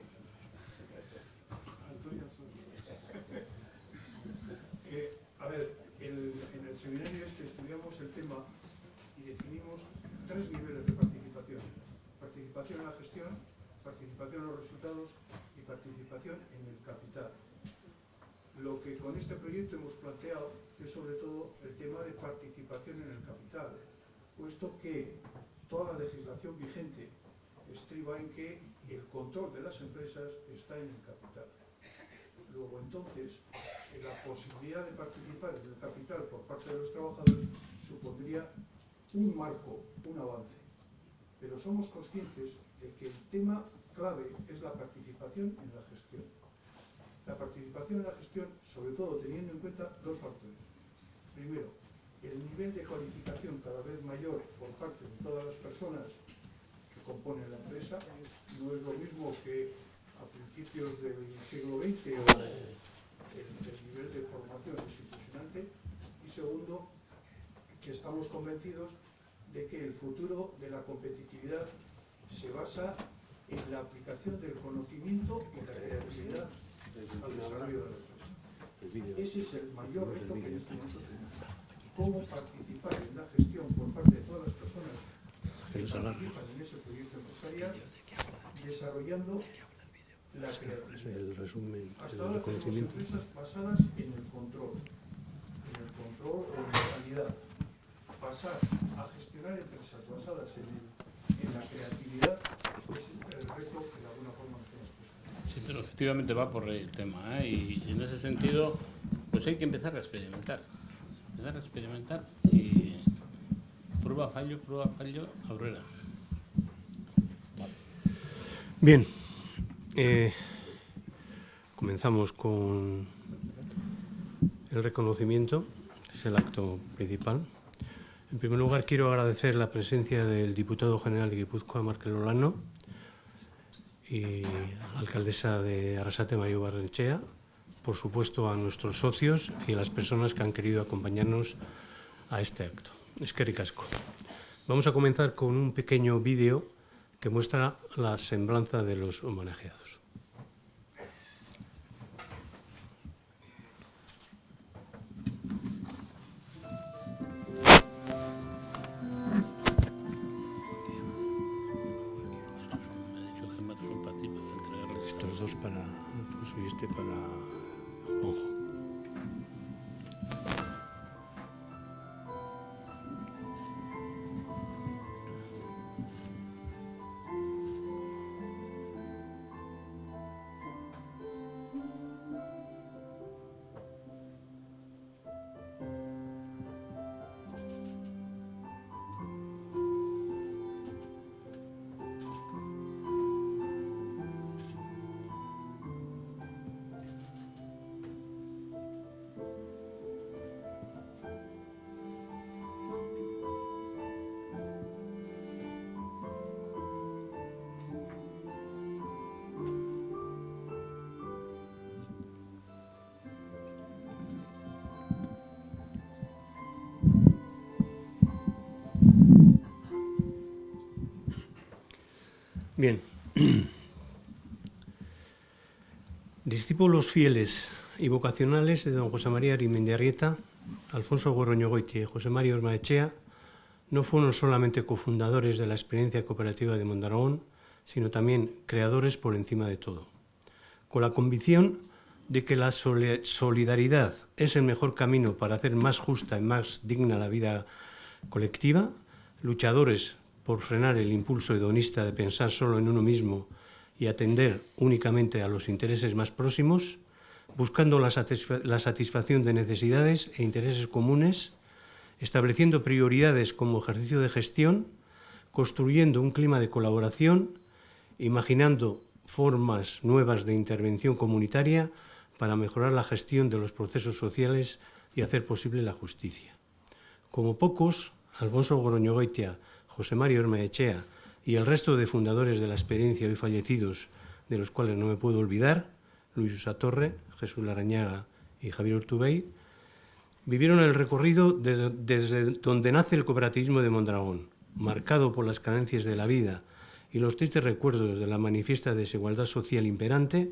A ver, en el seminario este estudiamos el tema y definimos 3 niveles de participación. Participación en la gestión, participación en los resultados y participación en el capital. Lo que con este proyecto hemos planteado es sobre todo el tema de participación en el capital, puesto que toda la legislación vigente estriba en que el control de las empresas está en el capital. Luego, entonces, la posibilidad de participar en el capital por parte de los trabajadores supondría un marco, un avance. Pero somos conscientes de que el tema clave es la participación en la gestión. La participación en la gestión, sobre todo teniendo en cuenta 2 factores. Primero, el nivel de cualificación cada vez mayor por parte de todas las personas que componen la empresa. No es lo mismo que a principios del siglo XX o el nivel de formación institucional. Y segundo, que estamos convencidos de que el futuro de la competitividad se basa en la aplicación del conocimiento y la creatividad al desarrollo de la empresa. Ese es el mayor reto que nosotros tenemos. Cómo participar en la gestión por parte de todas las personas que participan en ese proyecto empresarial, desarrollando la creatividad. El resumen, hasta ahora tenemos empresas basadas en el control o en la calidad. Pasar a gestionar empresas basadas en la creatividad es el reto que de alguna forma nos hemos puesto. Sí, pero efectivamente va por el tema, y en ese sentido pues hay que empezar a experimentar y prueba, fallo, Aurora. Bien, comenzamos con el reconocimiento, que es el acto principal. En primer lugar, quiero agradecer la presencia del diputado general de Guipúzcoa, Markel Olano, y la alcaldesa de Arrasate, Mayo Barrenechea, por supuesto a nuestros socios y a las personas que han querido acompañarnos a este acto. Eskerrik asko. Vamos a comenzar con un pequeño vídeo que muestra la semblanza de los homenajeados. Estos dos para Alfonso y este para Juanjo. Bien. Discípulos fieles y vocacionales de don José María Arimendiarrieta, Alfonso Gorroñogoitia y José María Ormaechea no fueron solamente cofundadores de la experiencia cooperativa de Mondragón, sino también creadores por encima de todo. Con la convicción de que la solidaridad es el mejor camino para hacer más justa y más digna la vida colectiva, luchadores por frenar el impulso hedonista de pensar solo en uno mismo y atender únicamente a los intereses más próximos, buscando la satisfacción de necesidades e intereses comunes, estableciendo prioridades como ejercicio de gestión, construyendo un clima de colaboración, imaginando formas nuevas de intervención comunitaria para mejorar la gestión de los procesos sociales y hacer posible la justicia. Como pocos, Alfonso Gorroñogoitia, José María Ormaechea y el resto de fundadores de la experiencia hoy fallecidos, de los cuales no me puedo olvidar, Luis Usatorre, Jesús Larañaga y Javier Urtubey, vivieron el recorrido desde donde nace el cooperativismo de Mondragón, marcado por las carencias de la vida y los tristes recuerdos de la manifiesta desigualdad social imperante,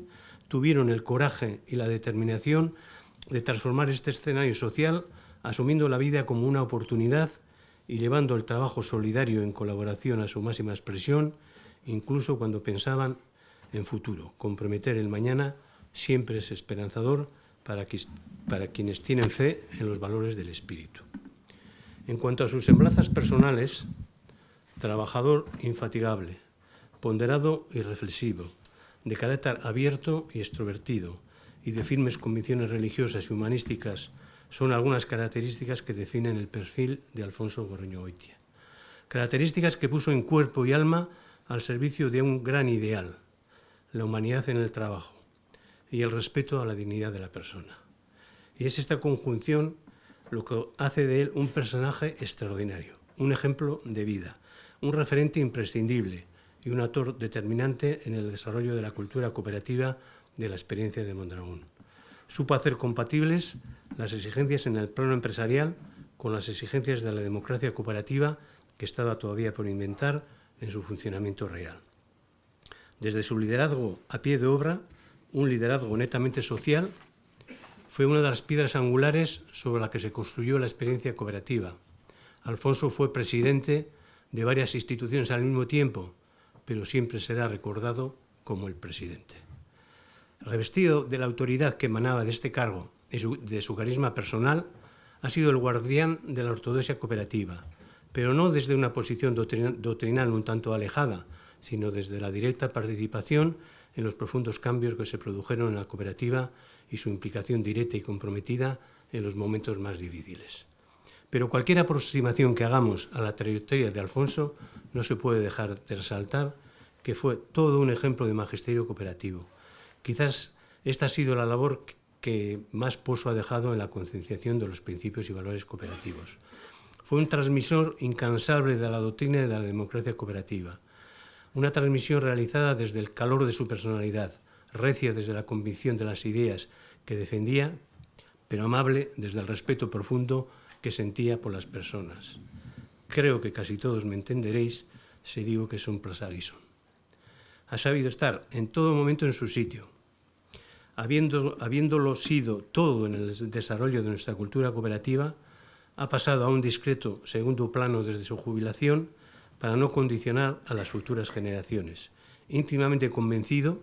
tuvieron el coraje y la determinación de transformar este escenario social, asumiendo la vida como una oportunidad y llevando el trabajo solidario en colaboración a su máxima expresión, incluso cuando pensaban en futuro. Comprometer el mañana siempre es esperanzador para quienes tienen fe en los valores del espíritu. En cuanto a sus semblanzas personales, trabajador infatigable, ponderado y reflexivo, de carácter abierto y extrovertido y de firmes convicciones religiosas y humanísticas, son algunas características que definen el perfil de Alfonso Gorroñogoitia. Características que puso en cuerpo y alma al servicio de un gran ideal, la humanidad en el trabajo y el respeto a la dignidad de la persona. Y es esta conjunción lo que hace de él un personaje extraordinario, un ejemplo de vida, un referente imprescindible y un actor determinante en el desarrollo de la cultura cooperativa de la experiencia de Mondragón. Supo hacer compatibles las exigencias en el plano empresarial con las exigencias de la democracia cooperativa que estaba todavía por inventar en su funcionamiento real. Desde su liderazgo a pie de obra, un liderazgo netamente social, fue una de las piedras angulares sobre la que se construyó la experiencia cooperativa. Alfonso fue presidente de varias instituciones al mismo tiempo, pero siempre será recordado como el presidente. Revestido de la autoridad que emanaba de este cargo y de su carisma personal, ha sido el guardián de la ortodoxia cooperativa, pero no desde una posición doctrinal un tanto alejada, sino desde la directa participación en los profundos cambios que se produjeron en la cooperativa y su implicación directa y comprometida en los momentos más difíciles. Pero cualquier aproximación que hagamos a la trayectoria de Alfonso no se puede dejar de resaltar que fue todo un ejemplo de magisterio cooperativo. Quizás esta ha sido la labor que más pozo ha dejado en la concienciación de los principios y valores cooperativos. Fue un transmisor incansable de la doctrina de la democracia cooperativa, una transmisión realizada desde el calor de su personalidad, recia desde la convicción de las ideas que defendía, pero amable desde el respeto profundo que sentía por las personas. Creo que casi todos me entenderéis si digo que son Plaza Guisón. Ha sabido estar en todo momento en su sitio, habiéndolo sido todo en el desarrollo de nuestra cultura cooperativa. Ha pasado a un discreto segundo plano desde su jubilación para no condicionar a las futuras generaciones, íntimamente convencido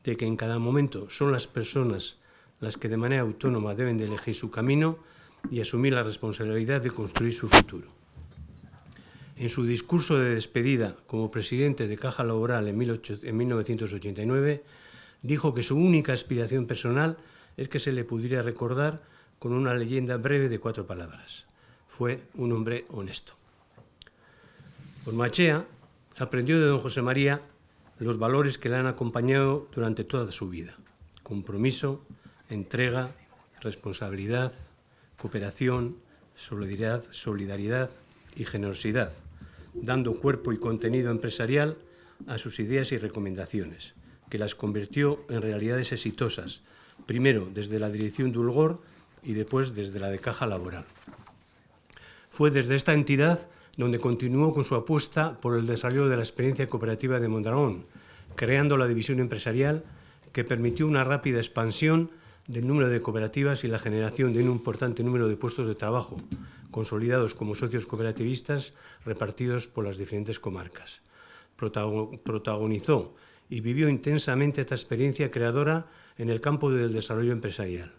de que en cada momento son las personas las que de manera autónoma deben de elegir su camino y asumir la responsabilidad de construir su futuro. En su discurso de despedida como presidente de Caja Laboral en 1989, dijo que su única aspiración personal es que se le pudiera recordar con una leyenda breve de 4 palabras. Fue un hombre honesto. Ormaechea aprendió de don José María los valores que le han acompañado durante toda su vida: compromiso, entrega, responsabilidad, cooperación, solidaridad y generosidad, dando cuerpo y contenido empresarial a sus ideas y recomendaciones, que las convirtió en realidades exitosas, primero desde la dirección de Ulgor y después desde la de Caja Laboral. Fue desde esta entidad donde continuó con su apuesta por el desarrollo de la experiencia cooperativa de Mondragón, creando la división empresarial que permitió una rápida expansión del número de cooperativas y la generación de un importante número de puestos de trabajo, consolidados como socios cooperativistas repartidos por las diferentes comarcas. Protagonizó y vivió intensamente esta experiencia creadora en el campo del desarrollo empresarial.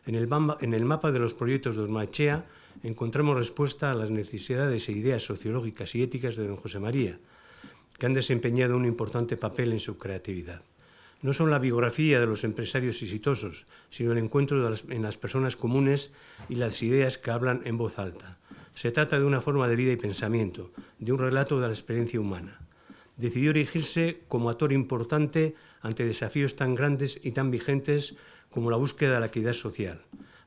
En el mapa de los proyectos de Ormaechea encontramos respuesta a las necesidades e ideas sociológicas y éticas de don José María, que han desempeñado un importante papel en su creatividad. No son la biografía de los empresarios exitosos, sino el encuentro en las personas comunes y las ideas que hablan en voz alta. Se trata de una forma de vida y pensamiento, de un relato de la experiencia humana. Decidió erigirse como actor importante ante desafíos tan grandes y tan vigentes como la búsqueda de la equidad social.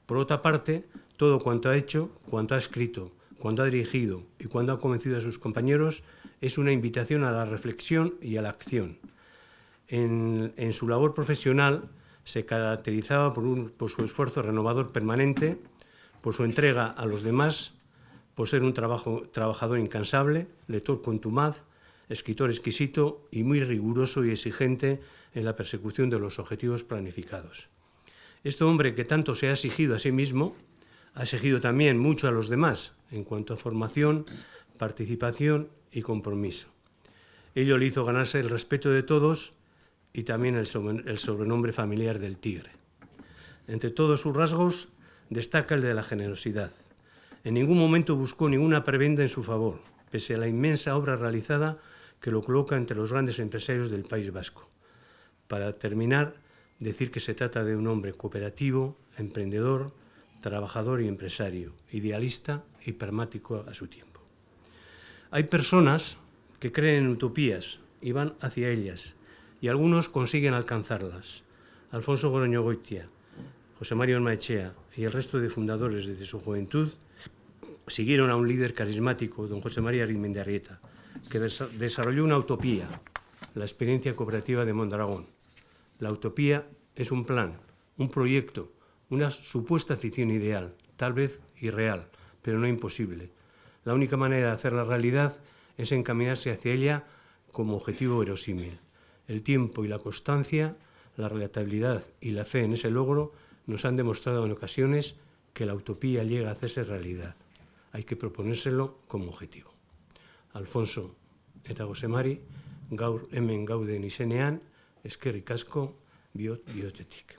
Por otra parte, todo cuanto ha hecho, cuanto ha escrito, cuando ha dirigido y cuando ha convencido a sus compañeros es una invitación a la reflexión y a la acción. En su labor profesional se caracterizaba por su esfuerzo renovador permanente, por su entrega a los demás, por ser un trabajador incansable, lector contumaz, escritor exquisito y muy riguroso y exigente en la persecución de los objetivos planificados. Este hombre que tanto se ha exigido a sí mismo, ha exigido también mucho a los demás en cuanto a formación, participación y compromiso. Ello le hizo ganarse el respeto de todos y también el sobrenombre familiar del Tigre. Entre todos sus rasgos destaca el de la generosidad. En ningún momento buscó ninguna prebenda en su favor, pese a la inmensa obra realizada que lo coloca entre los grandes empresarios del País Vasco. Para terminar, decir que se trata de un hombre cooperativo, emprendedor, trabajador y empresario, idealista y pragmático a su tiempo. Hay personas que creen en utopías y van hacia ellas, y algunos consiguen alcanzarlas. Alfonso Goroñogoitia, José María Ormaechea y el resto de fundadores desde su juventud siguieron a un líder carismático, don José María Arimendarrieta, que desarrolló una utopía, la experiencia cooperativa de Mondragón. La utopía es un plan, un proyecto, una supuesta ficción ideal, tal vez irreal, pero no imposible. La única manera de hacerla realidad es encaminarse hacia ella como objetivo verosímil. El tiempo y la constancia, la relatabilidad y la fe en ese logro nos han demostrado en ocasiones que la utopía llega a hacerse realidad. Hay que proponérselo como objetivo. Alfonso eta José Mari, gaur hemen gauden izenean, eskerrik asko, bihotzetik.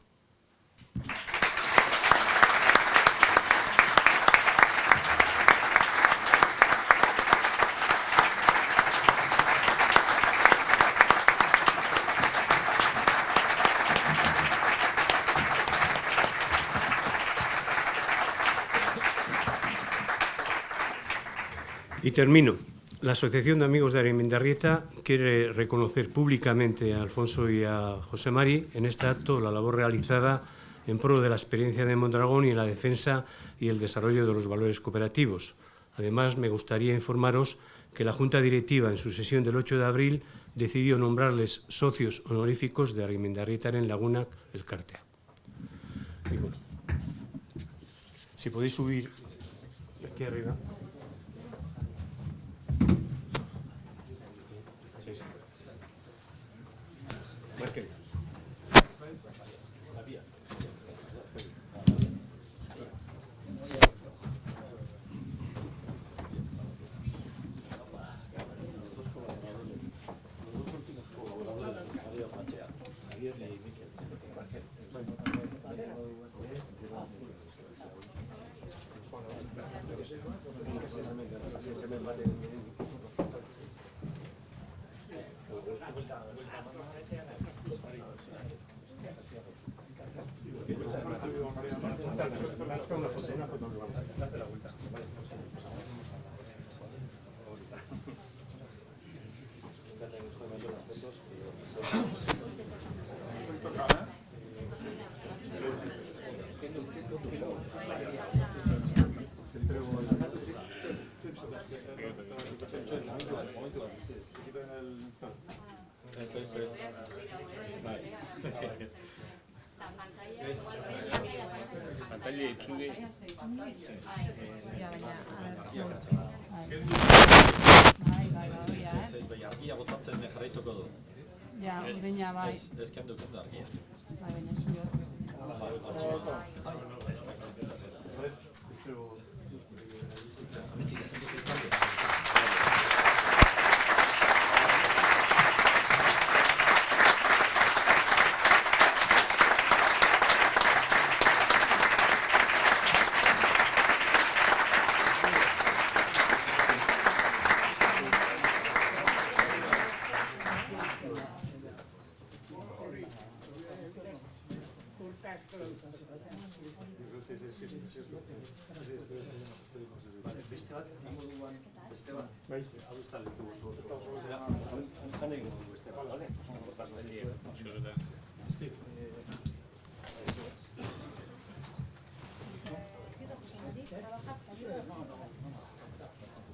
Y termino. La Asociación de Amigos de Arimendarrieta quiere reconocer públicamente a Alfonso y a José Mari en este acto la labor realizada en pro de la experiencia de Mondragón y en la defensa y el desarrollo de los valores cooperativos. Además, me gustaría informaros que la Junta Directiva, en su sesión del 8 de abril, decidió nombrarles socios honoríficos de Arimendarrietaren Lagunak Elkartea. Y bueno, si podéis subir aquí arriba. Pantalla itzuli. Argia botatzen jarraituko du. Ja, urdina bai. Ez kendu argia. Bai, baina zuio.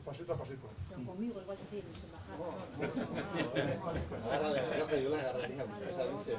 Pasito a pasito. Conmigo igual que tienes en bajada. Ahora creo que yo la agarraría precisamente.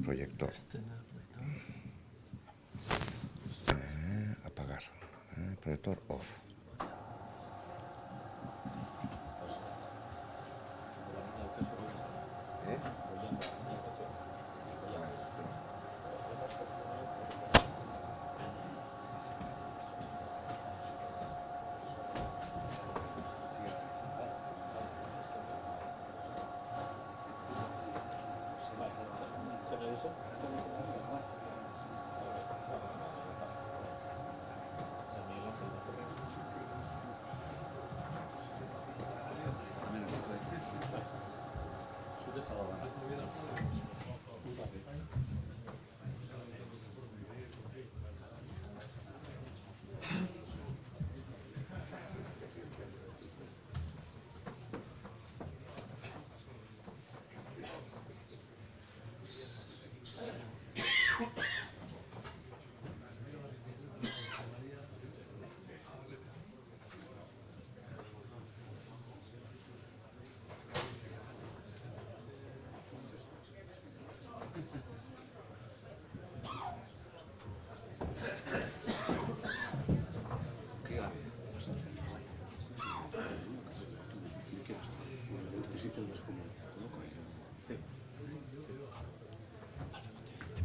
Proyector. Apagar. Proyector off.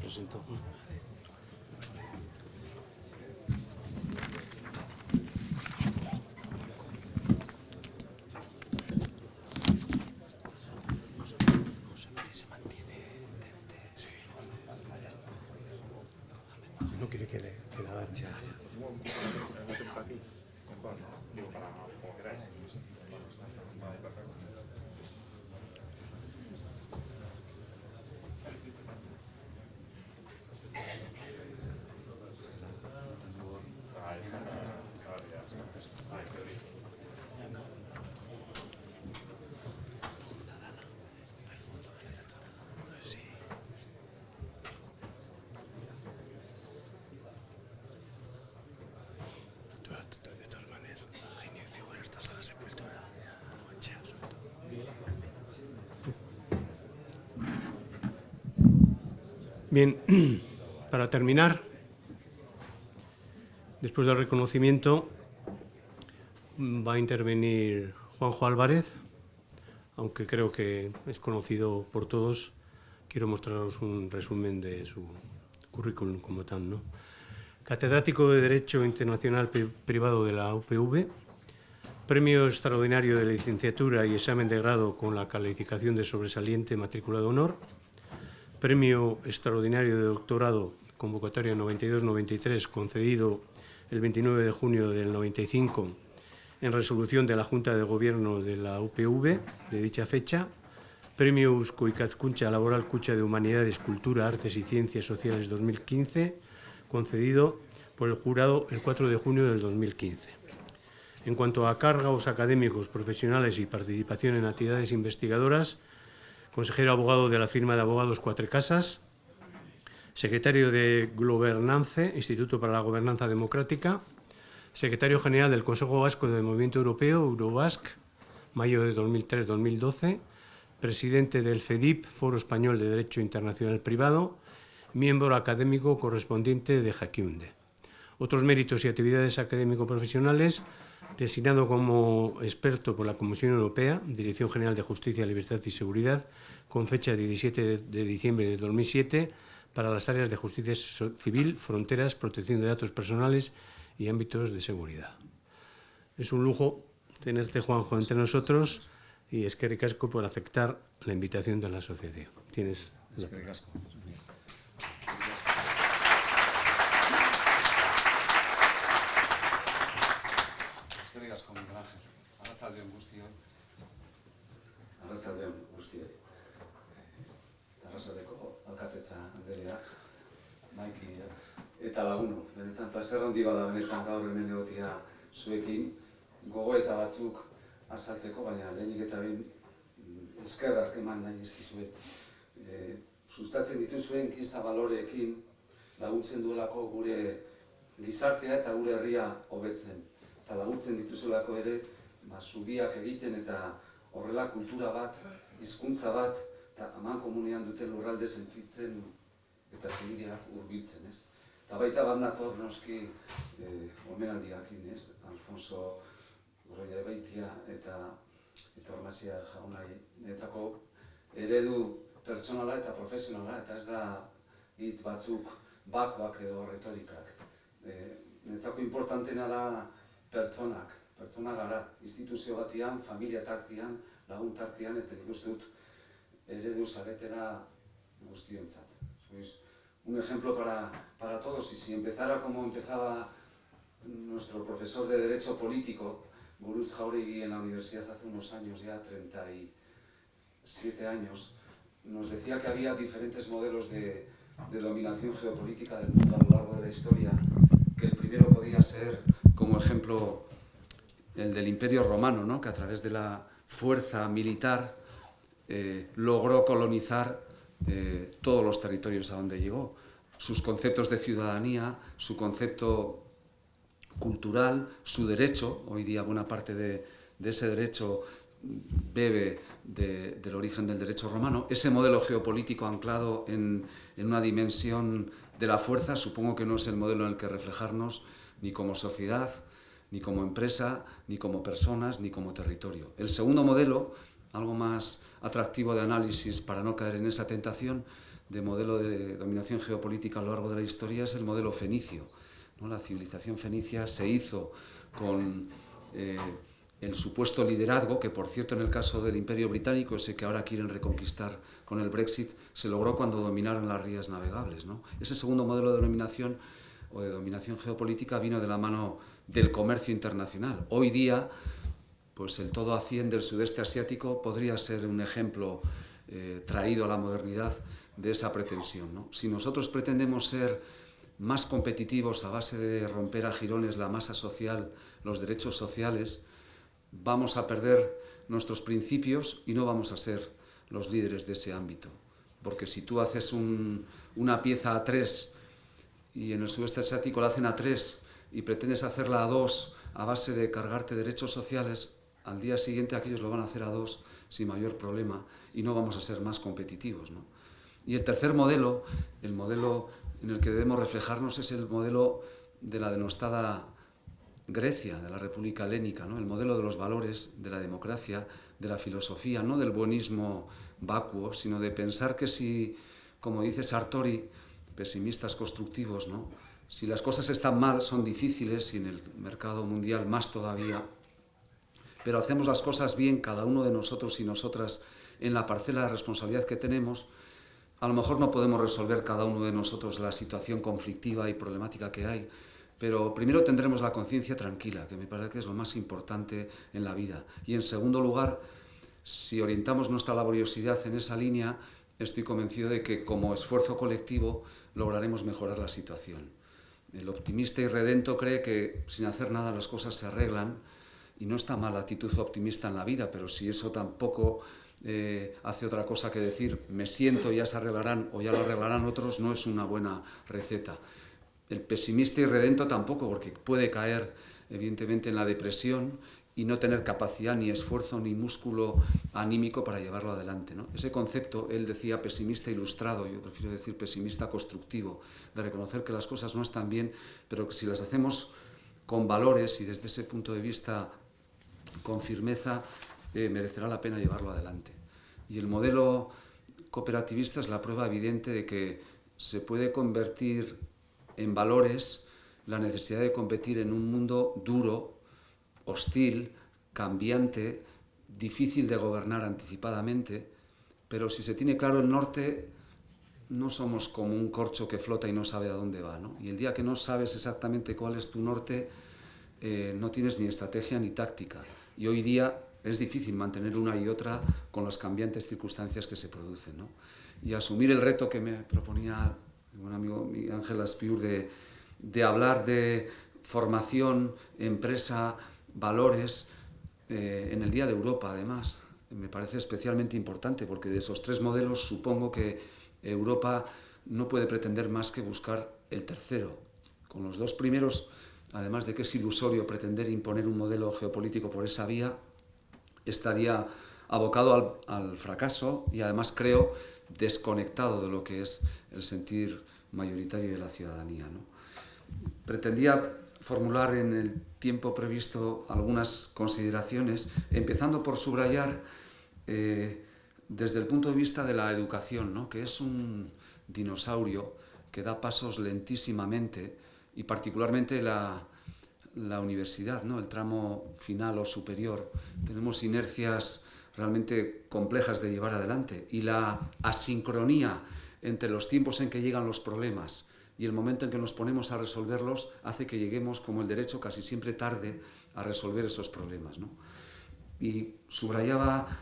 presentó. No quiere que la agarre. Bien, para terminar, después del reconocimiento, va a intervenir Juanjo Álvarez, aunque creo que es conocido por todos. Quiero mostraros un resumen de su currículum como tal, ¿no? Catedrático de Derecho Internacional Privado de la UPV, Premio Extraordinario de Licenciatura y Examen de Grado con la calificación de sobresaliente matrícula de honor, Premio Extraordinario de Doctorado, convocatoria 92-93, concedido el 29 de junio del 95 en resolución de la Junta de Gobierno de la UPV de dicha fecha, Premio Eusko Ikaskuntza Laboral Kutxa de Humanidades, Cultura, Artes y Ciencias Sociales 2015, concedido por el jurado el 4 de junio del 2015. En cuanto a cargos académicos, profesionales y participación en actividades investigadoras, consejero abogado de la firma de abogados Cuatro Casas, secretario de Gobernance, Instituto para la Gobernanza Democrática, secretario general del Consejo Vasco del Movimiento Europeo, Eurobasc, mayo de 2003-2012, presidente del FEDIP, Foro Español de Derecho Internacional Privado, miembro académico correspondiente de Jaquiunde. Otros méritos y actividades académico-profesionales: designado como experto por la Comisión Europea, Dirección General de Justicia, Libertad y Seguridad, con fecha de 17 de diciembre de 2007, para las áreas de justicia civil, fronteras, protección de datos personales y ámbitos de seguridad. Es un lujo tenerte, Juanjo, entre nosotros, y eskerrik asko por aceptar la invitación de la asociación. Tienes la palabra. Eskerrik asko, Miguel Ángel. Arratsaldeon guztioi. Arratsaldeon guztioi. Arrasateko alkatetza anderea, maiki eta laguno. Benetan plazer handi bada benetan gaur hemen egotea zuekin, gogoeta batzuk azaltzeko, baina lehenik eta behin eskerrak eman nahi dizkizuet. Sustatzen dituzuen giza baloreekin laguntzen duelako gure gizartea eta gure herria hobetzen. Eta laguntzen dituzulako ere, zubiak egiten eta horrela kultura bat, hizkuntza bat, eta amankomunean duten lurralde sentitzen eta segideak hurbiltzen, ez? Eta baita bat nator noski omenaldiakin, ez? Alfonso Gorroia Ebeitia eta Hormazia jaunai netzako eredu pertsonala eta profesionala, eta ez da hitz batzuk bakoak edo retorikak. Netzako importantena da pertsonak gara, instituzio batian, familia tartian, lagun tartian, eta nik uste dut eredu zaretera guztiontzat. Sois un ejemplo para todos, y si empezara como empezaba nuestro profesor de Derecho Político, Gurutz Jauregui, en la universidad hace unos años, ya 37 años, nos decía que había diferentes modelos de dominación geopolítica del mundo a lo largo de la historia, que el primero podía ser, como ejemplo, el del Imperio Romano, ¿no? Que a través de la fuerza militar logró colonizar todos los territorios a donde llegó. Sus conceptos de ciudadanía, su concepto cultural, su derecho, hoy día buena parte de ese derecho bebe del origen del derecho romano. Ese modelo geopolítico anclado en una dimensión de la fuerza, supongo que no es el modelo en el que reflejarnos ni como sociedad, ni como empresa, ni como personas, ni como territorio. El segundo modelo, algo más atractivo de análisis para no caer en esa tentación de modelo de dominación geopolítica a lo largo de la historia, es el modelo fenicio, ¿no? La civilización fenicia se hizo con el supuesto liderazgo, que por cierto en el caso del Imperio Británico, ese que ahora quieren reconquistar con el Brexit, se logró cuando dominaron las rías navegables, ¿no? Ese segundo modelo de dominación o de dominación geopolítica vino de la mano del comercio internacional. Hoy día, pues el todo a 100 del sudeste asiático podría ser un ejemplo traído a la modernidad de esa pretensión, ¿no? Si nosotros pretendemos ser más competitivos a base de romper a jirones la masa social, los derechos sociales, vamos a perder nuestros principios y no vamos a ser los líderes de ese ámbito. Porque si tú haces una pieza A3 y en el sudeste asiático la hacen A3 y pretendes hacerla A2 a base de cargarte derechos sociales, al día siguiente aquellos lo van a hacer A2 sin mayor problema y no vamos a ser más competitivos, ¿no? Y el tercer modelo, el modelo en el que debemos reflejarnos, es el modelo de la denostada Grecia, de la República Helénica, ¿no? El modelo de los valores, de la democracia, de la filosofía, no del buenismo vacuo, sino de pensar que si, como dice Sartori, pesimistas constructivos, ¿no? Si las cosas están mal, son difíciles, y en el mercado mundial más todavía, pero hacemos las cosas bien, cada uno de nosotros y nosotras, en la parcela de responsabilidad que tenemos, a lo mejor no podemos resolver cada uno de nosotros la situación conflictiva y problemática que hay, pero primero tendremos la conciencia tranquila, que me parece que es lo más importante en la vida. Y en segundo lugar, si orientamos nuestra laboriosidad en esa línea, estoy convencido de que como esfuerzo colectivo lograremos mejorar la situación. El optimista irredento cree que sin hacer nada las cosas se arreglan, y no está mal la actitud optimista en la vida, pero si eso tampoco hace otra cosa que decir me siento, ya se arreglarán o ya lo arreglarán otros, no es una buena receta. El pesimista irredento tampoco, porque puede caer evidentemente en la depresión y no tener capacidad ni esfuerzo ni músculo anímico para llevarlo adelante, ¿no? Ese concepto, él decía pesimista ilustrado, yo prefiero decir pesimista constructivo, de reconocer que las cosas no están bien, pero que si las hacemos con valores y desde ese punto de vista con firmeza, merecerá la pena llevarlo adelante. Y el modelo cooperativista es la prueba evidente de que se puede convertir en valores la necesidad de competir en un mundo duro, hostil, cambiante, difícil de gobernar anticipadamente, pero si se tiene claro el norte, no somos como un corcho que flota y no sabe a dónde va, ¿no? Y el día que no sabes exactamente cuál es tu norte, no tienes ni estrategia ni táctica. Y hoy día es difícil mantener una y otra con las cambiantes circunstancias que se producen, ¿no? Y asumir el reto que me proponía mi buen amigo Miguel Ángel Aspiur de hablar de formación, empresa, valores, en el Día de Europa, además, me parece especialmente importante, porque de esos tres modelos supongo que Europa no puede pretender más que buscar el tercero. Con los dos primeros, además de que es ilusorio pretender imponer un modelo geopolítico por esa vía, estaría abocado al fracaso y además creo desconectado de lo que es el sentir mayoritario de la ciudadanía, ¿no? Pretendía formular en el tiempo previsto algunas consideraciones, empezando por subrayar desde el punto de vista de la educación, ¿no? Que es un dinosaurio que da pasos lentísimamente, y particularmente la universidad, ¿no? El tramo final o superior. Tenemos inercias realmente complejas de llevar adelante, y la asincronía entre los tiempos en que llegan los problemas y el momento en que nos ponemos a resolverlos hace que lleguemos, como el derecho, casi siempre tarde a resolver esos problemas, ¿no? Y subrayaba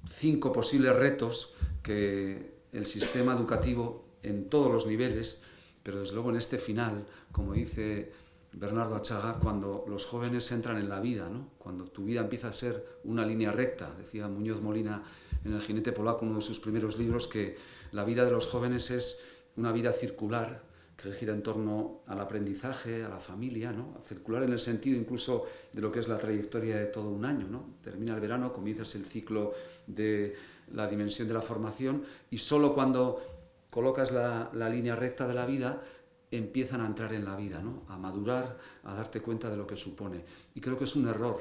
5 posibles retos que el sistema educativo en todos los niveles, pero desde luego en este final, como dice Bernardo Achaga, cuando los jóvenes entran en la vida, ¿no? Cuando tu vida empieza a ser una línea recta. Decía Muñoz Molina en El jinete polaco, uno de sus primeros libros, que la vida de los jóvenes es una vida circular que gira en torno al aprendizaje, a la familia, ¿no? Circular en el sentido incluso de lo que es la trayectoria de todo un año, ¿no? Termina el verano, comienzas el ciclo de la dimensión de la formación, y solo cuando colocas la línea recta de la vida empiezan a entrar en la vida, ¿no? A madurar, a darte cuenta de lo que supone. Y creo que es un error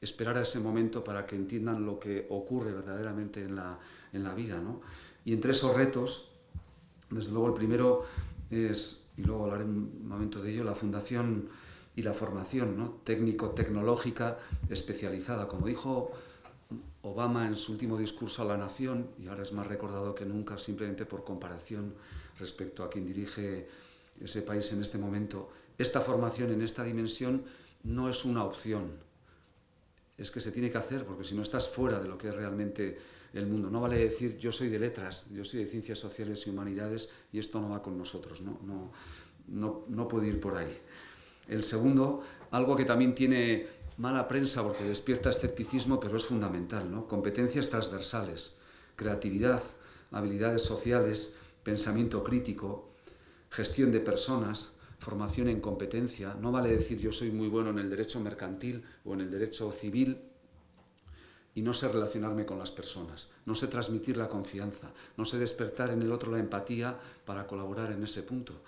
esperar a ese momento para que entiendan lo que ocurre verdaderamente en la vida, ¿no? Y entre esos retos, desde luego el primero es, y luego hablaré un momento de ello, la fundación y la formación, ¿no? Técnico-tecnológica especializada. Como dijo Obama en su último discurso a la nación, y ahora es más recordado que nunca simplemente por comparación respecto a quien dirige ese país en este momento, esta formación en esta dimensión no es una opción. Es que se tiene que hacer, porque si no estás fuera de lo que es realmente el mundo. No vale decir yo soy de letras, yo soy de ciencias sociales y humanidades y esto no va con nosotros, no puede ir por ahí. El segundo, algo que también tiene mala prensa porque despierta escepticismo, pero es fundamental, ¿no? Competencias transversales, creatividad, habilidades sociales, pensamiento crítico, gestión de personas, formación en competencia. No vale decir yo soy muy bueno en el derecho mercantil o en el derecho civil y no sé relacionarme con las personas, no sé transmitir la confianza, no sé despertar en el otro la empatía para colaborar en ese punto.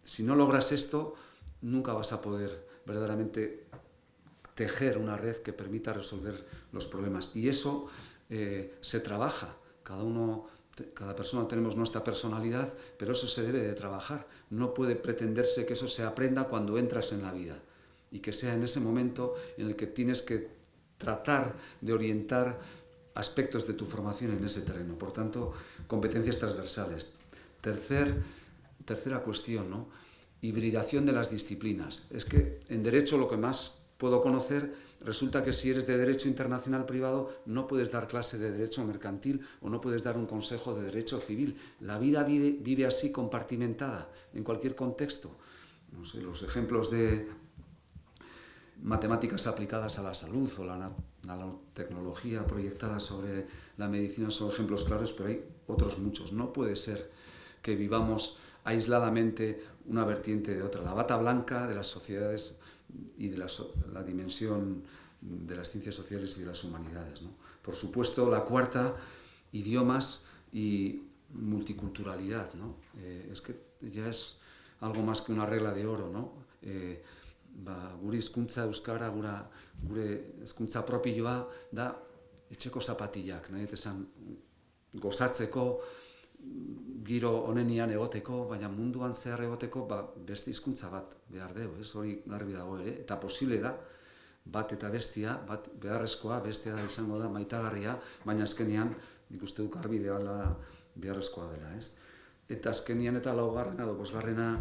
Si no logras esto, nunca vas a poder verdaderamente tejer una red que permita resolver los problemas. Y eso se trabaja. Cada persona tenemos nuestra personalidad, pero eso se debe de trabajar. No puede pretenderse que eso se aprenda cuando entras en la vida y que sea en ese momento en el que tienes que tratar de orientar aspectos de tu formación en ese terreno. Por tanto, competencias transversales. Tercera cuestión, ¿no? Hibridación de las disciplinas. Es que en derecho lo que más puedo conocer, resulta que si eres de derecho internacional privado no puedes dar clase de derecho mercantil o no puedes dar un consejo de derecho civil. La vida vive así compartimentada en cualquier contexto. No sé, los ejemplos de matemáticas aplicadas a la salud o la nanotecnología proyectada sobre la medicina son ejemplos claros, pero hay otros muchos. No puede ser que vivamos aisladamente una vertiente de otra. La bata blanca de las sociedades y de la dimensión de las ciencias sociales y de las humanidades, ¿no? Por supuesto, la cuarta, idiomas y multiculturalidad, ¿no? Es que ya es algo más que una regla de oro, ¿no? Gure hizkuntza euskara, gure hizkuntza propioa da etxeko zapatillak, nahi esan gozatzeko, giro honenian egoteko, baina munduan zehar egoteko beste hizkuntza bat behar dugu, ez hori garbi dago ere, eta posible da, bat eta bestia, bat beharrezkoa, bestea da izango da maitagarria, baina azkenean nik uste dut garbi dela beharrezkoa dela, ez? Eta azkenean eta laugarrena edo bosgarrena,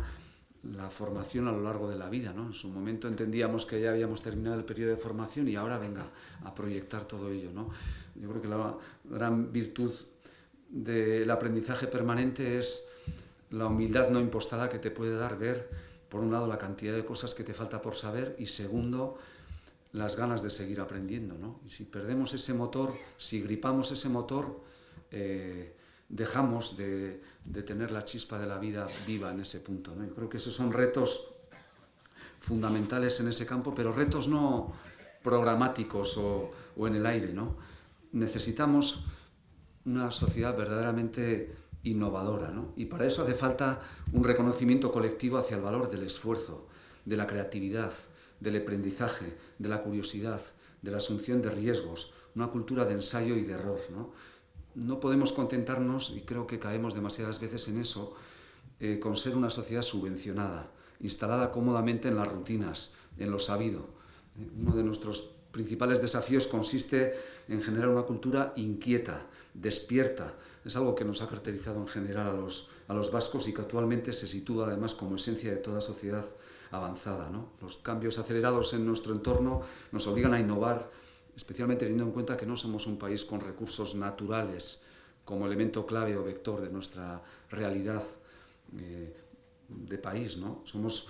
la formación a lo largo de la vida, ¿no? En su momento entendíamos que ya habíamos terminado el periodo de formación y ahora venga a proyectar todo ello, ¿no? Yo creo que la gran virtud del aprendizaje permanente es la humildad no impostada que te puede dar ver, por un lado, la cantidad de cosas que te falta por saber y segundo, las ganas de seguir aprendiendo, ¿no? Y si perdemos ese motor, si gripamos ese motor, dejamos de tener la chispa de la vida viva en ese punto, ¿no? Yo creo que esos son retos fundamentales en ese campo, pero retos no programáticos o en el aire, ¿no? Necesitamos una sociedad verdaderamente innovadora, ¿no? Y para eso hace falta un reconocimiento colectivo hacia el valor del esfuerzo, de la creatividad, del aprendizaje, de la curiosidad, de la asunción de riesgos, una cultura de ensayo y de error, ¿no? No podemos contentarnos, y creo que caemos demasiadas veces en eso, con ser una sociedad subvencionada, instalada cómodamente en las rutinas, en lo sabido. Uno de nuestros principales desafíos consiste en generar una cultura inquieta, despierta. Es algo que nos ha caracterizado en general a los vascos y que actualmente se sitúa además como esencia de toda sociedad avanzada, ¿no? Los cambios acelerados en nuestro entorno nos obligan a innovar, especialmente teniendo en cuenta que no somos un país con recursos naturales como elemento clave o vector de nuestra realidad de país, ¿no? Somos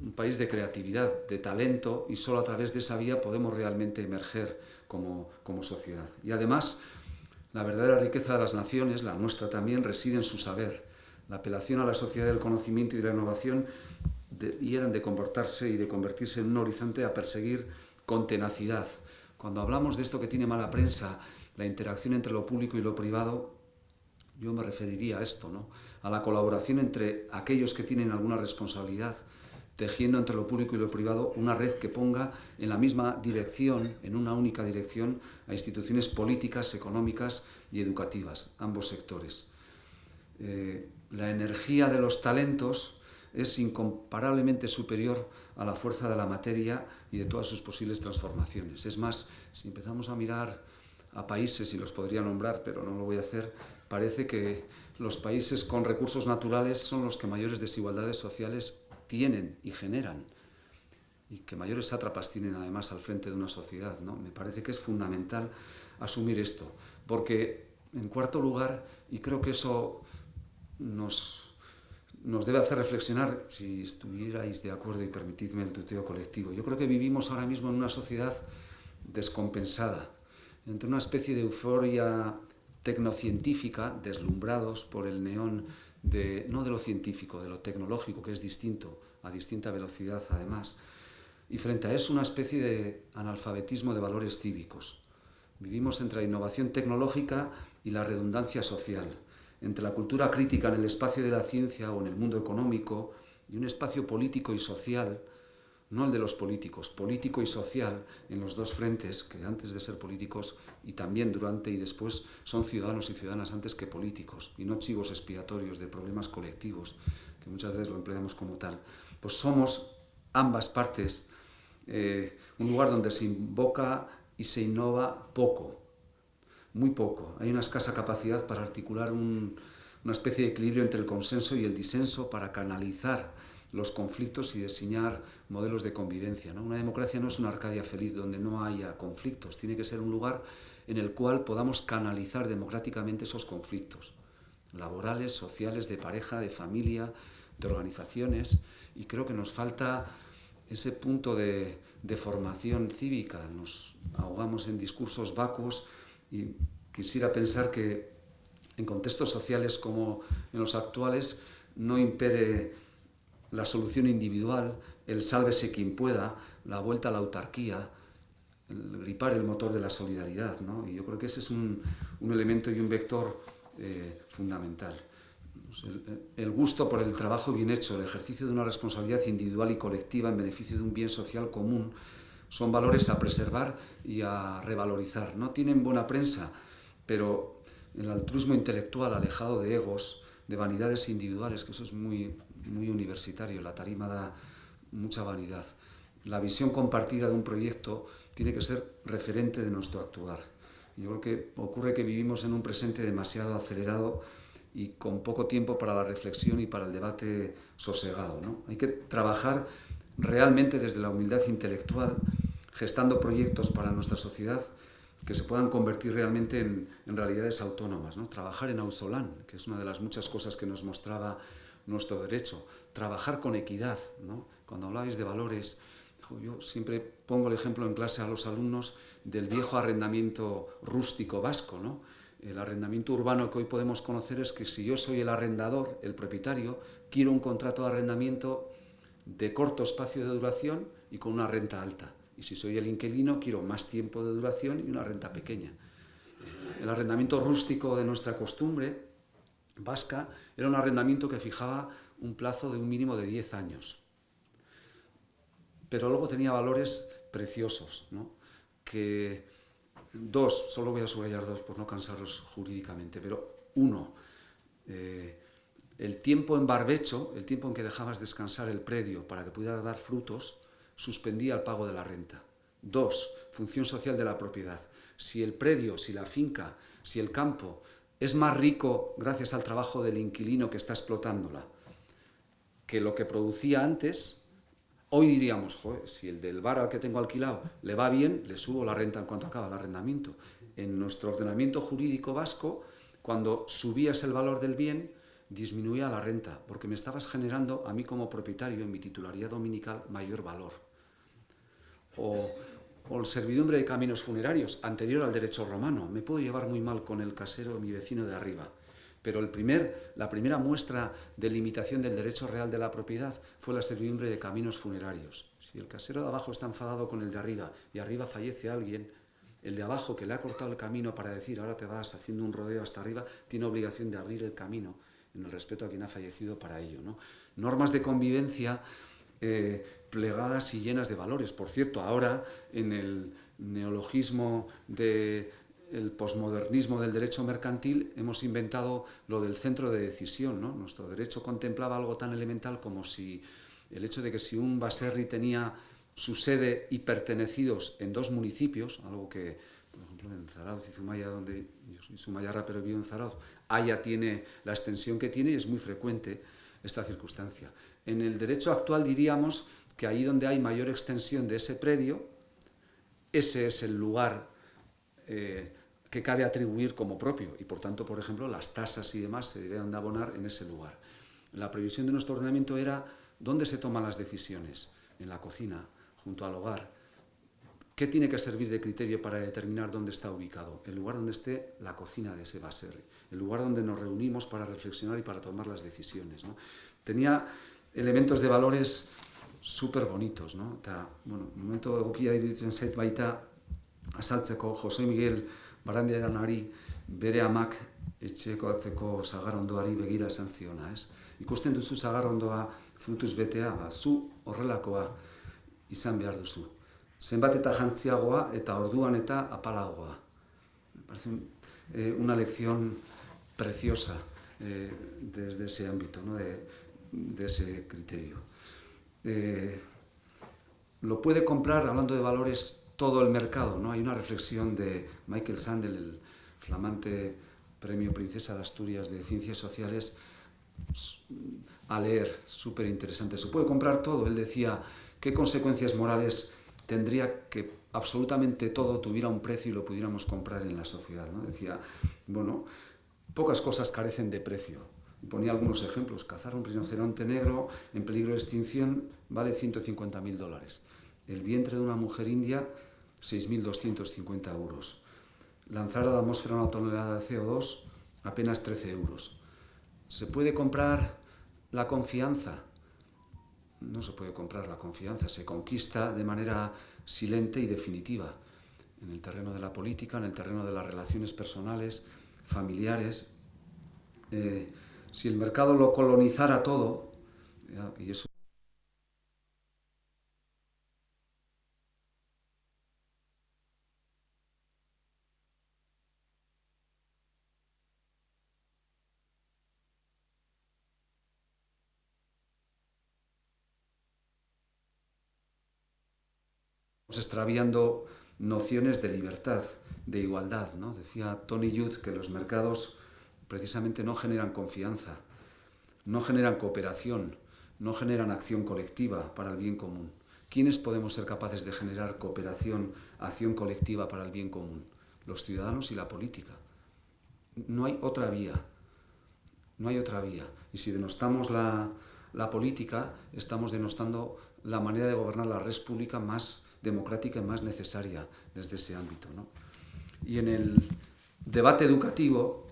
un país de creatividad, de talento, y solo a través de esa vía podemos realmente emerger como sociedad. Y además, la verdadera riqueza de las naciones, la nuestra también, reside en su saber. La apelación a la sociedad del conocimiento y de la innovación debieran de comportarse y de convertirse en un horizonte a perseguir con tenacidad. Cuando hablamos de esto que tiene mala prensa, la interacción entre lo público y lo privado, yo me referiría a esto, ¿no? A la colaboración entre aquellos que tienen alguna responsabilidad, tejiendo entre lo público y lo privado una red que ponga en la misma dirección, en una única dirección, a instituciones políticas, económicas y educativas, ambos sectores. La energía de los talentos es incomparablemente superior a la fuerza de la materia y de todas sus posibles transformaciones. Es más, si empezamos a mirar a países, y los podría nombrar, pero no lo voy a hacer, parece que los países con recursos naturales son los que mayores desigualdades sociales tienen y generan, y que mayores sátrapas tienen además al frente de una sociedad, ¿no? Me parece que es fundamental asumir esto, porque en cuarto lugar, y creo que eso nos debe hacer reflexionar, si estuvierais de acuerdo y permitidme el tuteo colectivo, yo creo que vivimos ahora mismo en una sociedad descompensada, entre una especie de euforia tecnocientífica, deslumbrados por el neón no de lo científico, de lo tecnológico, que es distinto, a distinta velocidad además, y frente a eso una especie de analfabetismo de valores cívicos. Vivimos entre la innovación tecnológica y la redundancia social, entre la cultura crítica en el espacio de la ciencia o en el mundo económico y un espacio político y social, no el de los políticos, político y social en los dos frentes, que antes de ser políticos y también durante y después son ciudadanos y ciudadanas antes que políticos, y no chivos expiatorios de problemas colectivos, que muchas veces lo empleamos como tal. Pues somos ambas partes un lugar donde se invoca y se innova poco, muy poco. Hay una escasa capacidad para articular una especie de equilibrio entre el consenso y el disenso, para canalizar los conflictos y diseñar modelos de convivencia, ¿no? Una democracia no es una Arcadia feliz donde no haya conflictos, tiene que ser un lugar en el cual podamos canalizar democráticamente esos conflictos, laborales, sociales, de pareja, de familia, de organizaciones, y creo que nos falta ese punto de formación cívica. Nos ahogamos en discursos vacuos y quisiera pensar que en contextos sociales como en los actuales no impere la solución individual, el sálvese quien pueda, la vuelta a la autarquía, el gripar el motor de la solidaridad, ¿no? Y yo creo que ese es un elemento y un vector fundamental. El gusto por el trabajo bien hecho, el ejercicio de una responsabilidad individual y colectiva en beneficio de un bien social común, son valores a preservar y a revalorizar. No tienen buena prensa, pero el altruismo intelectual alejado de egos, de vanidades individuales, que eso es muy universitario, la tarima da mucha vanidad. La visión compartida de un proyecto tiene que ser referente de nuestro actuar. Yo creo que ocurre que vivimos en un presente demasiado acelerado y con poco tiempo para la reflexión y para el debate sosegado, ¿no? Hay que trabajar realmente desde la humildad intelectual, gestando proyectos para nuestra sociedad que se puedan convertir realmente en realidades autónomas, ¿no? Trabajar en Auzolán, que es una de las muchas cosas que nos mostraba nuestro derecho. Trabajar con equidad, ¿no? Cuando hablabais de valores, yo siempre pongo el ejemplo en clase a los alumnos del viejo arrendamiento rústico vasco, ¿no? El arrendamiento urbano que hoy podemos conocer es que si yo soy el arrendador, el propietario, quiero un contrato de arrendamiento de corto espacio de duración y con una renta alta. Y si soy el inquilino, quiero más tiempo de duración y una renta pequeña. El arrendamiento rústico de nuestra costumbre vasca era un arrendamiento que fijaba un plazo de un mínimo de 10 años. Pero luego tenía valores preciosos, ¿no? Solo voy a subrayar dos por no cansaros jurídicamente, pero uno, el tiempo en barbecho, el tiempo en que dejabas descansar el predio para que pudiera dar frutos, suspendía el pago de la renta. Dos, función social de la propiedad. Si el predio, si la finca, si el campo es más rico gracias al trabajo del inquilino que está explotándola que lo que producía antes, hoy diríamos, joder, si el del bar al que tengo alquilado le va bien, le subo la renta en cuanto acaba el arrendamiento. En nuestro ordenamiento jurídico vasco, cuando subías el valor del bien, disminuía la renta, porque me estabas generando a mí como propietario, en mi titularidad dominical, mayor valor. O el servidumbre de caminos funerarios, anterior al derecho romano. Me puedo llevar muy mal con el casero, mi vecino de arriba, pero la primera muestra de limitación del derecho real de la propiedad fue la servidumbre de caminos funerarios. Si el casero de abajo está enfadado con el de arriba y arriba fallece alguien, el de abajo que le ha cortado el camino para decir ahora te vas haciendo un rodeo hasta arriba, tiene obligación de abrir el camino en el respeto a quien ha fallecido para ello, ¿no? Normas de convivencia plegadas y llenas de valores. Por cierto, ahora en el neologismo del posmodernismo del derecho mercantil hemos inventado lo del centro de decisión, ¿no? Nuestro derecho contemplaba algo tan elemental como si el hecho de que si un baserri tenía su sede y pertenecidos en 2 municipios, algo que por ejemplo en Zarauz y Zumaya, donde yo soy zumayarra pero vivo en Zarauz, Haya tiene la extensión que tiene y es muy frecuente esta circunstancia. En el derecho actual diríamos que ahí donde hay mayor extensión de ese predio, ese es el lugar que cabe atribuir como propio y por tanto, por ejemplo, las tasas y demás se deben de abonar en ese lugar. La previsión de nuestro ordenamiento era dónde se toman las decisiones, en la cocina, junto al hogar. ¿Qué tiene que servir de criterio para determinar dónde está ubicado? El lugar donde esté la cocina de ese va a ser, el lugar donde nos reunimos para reflexionar y para tomar las decisiones, ¿no? Tenía elementos de valores súper bonitos, ¿no? Eta, bueno, momento egokia iruditzen zait baita azaltzeko Jose Miguel Barandiaranari bere amak etxeko atzeko sagarrondoari begira esan ziona, ez? Ikusten duzu sagarrondoa frutuz betea, zu horrelakoa izan behar duzu. Zenbat eta jantziagoa eta orduan eta apalagoa. Me parece una lección preciosa desde ese ámbito, ¿no? de ese criterio. Lo puede comprar, hablando de valores, todo el mercado, ¿no? Hay una reflexión de Michael Sandel, el flamante Premio Princesa de Asturias de Ciencias Sociales, a leer, súper interesante. Se puede comprar todo. Él decía, ¿qué consecuencias morales tendría que absolutamente todo tuviera un precio y lo pudiéramos comprar en la sociedad, ¿no? Decía, bueno, pocas cosas carecen de precio. Y ponía algunos ejemplos. Cazar un rinoceronte negro en peligro de extinción vale $150.000. El vientre de una mujer india, 6.250 euros. Lanzar a la atmósfera una tonelada de CO2, apenas 13 euros. ¿Se puede comprar la confianza? No se puede comprar la confianza, se conquista de manera silente y definitiva, en el terreno de la política, en el terreno de las relaciones personales, familiares. Si el mercado lo colonizara todo, y eso extraviando nociones de libertad, de igualdad, ¿no? Decía Tony Judd que los mercados precisamente no generan confianza, no generan cooperación, no generan acción colectiva para el bien común. ¿Quiénes podemos ser capaces de generar cooperación, acción colectiva para el bien común? Los ciudadanos y la política. No hay otra vía. No hay otra vía. Y si denostamos la política, estamos denostando la manera de gobernar la res pública más democrática y más necesaria desde ese ámbito, ¿no? Y en el debate educativo,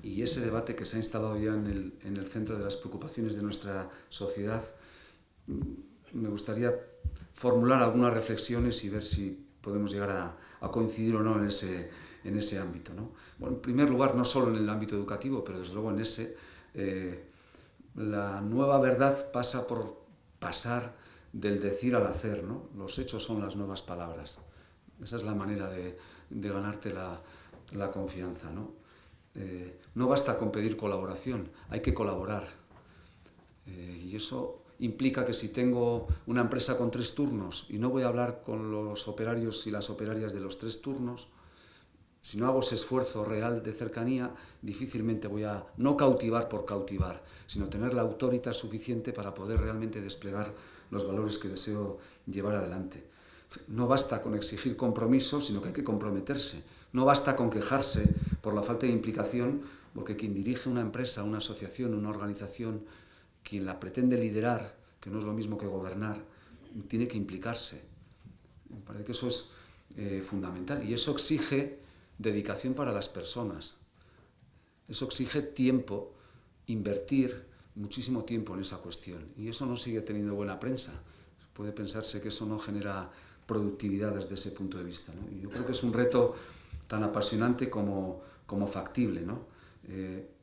y ese debate que se ha instalado ya en el centro de las preocupaciones de nuestra sociedad, me gustaría formular algunas reflexiones y ver si podemos llegar a coincidir o no en ese ámbito, ¿no? Bueno, en primer lugar, no solo en el ámbito educativo, pero desde luego en ese, la nueva verdad pasa por pasar del decir al hacer, ¿no? Los hechos son las nuevas palabras. Esa es la manera de ganarte la confianza, ¿no? No basta con pedir colaboración, hay que colaborar. Y eso implica que si tengo una empresa con 3 turnos y no voy a hablar con los operarios y las operarias de los 3 turnos, si no hago ese esfuerzo real de cercanía, difícilmente voy a no cautivar por cautivar, sino tener la autoridad suficiente para poder realmente desplegar los valores que deseo llevar adelante. No basta con exigir compromiso, sino que hay que comprometerse. No basta con quejarse por la falta de implicación, porque quien dirige una empresa, una asociación, una organización, quien la pretende liderar, que no es lo mismo que gobernar, tiene que implicarse. Me parece que eso es fundamental y eso exige dedicación para las personas. Eso exige tiempo, invertir muchísimo tiempo en esa cuestión. Y eso no sigue teniendo buena prensa. Puede pensarse que eso no genera productividad desde ese punto de vista, ¿no? Y yo creo que es un reto tan apasionante como factible, ¿no?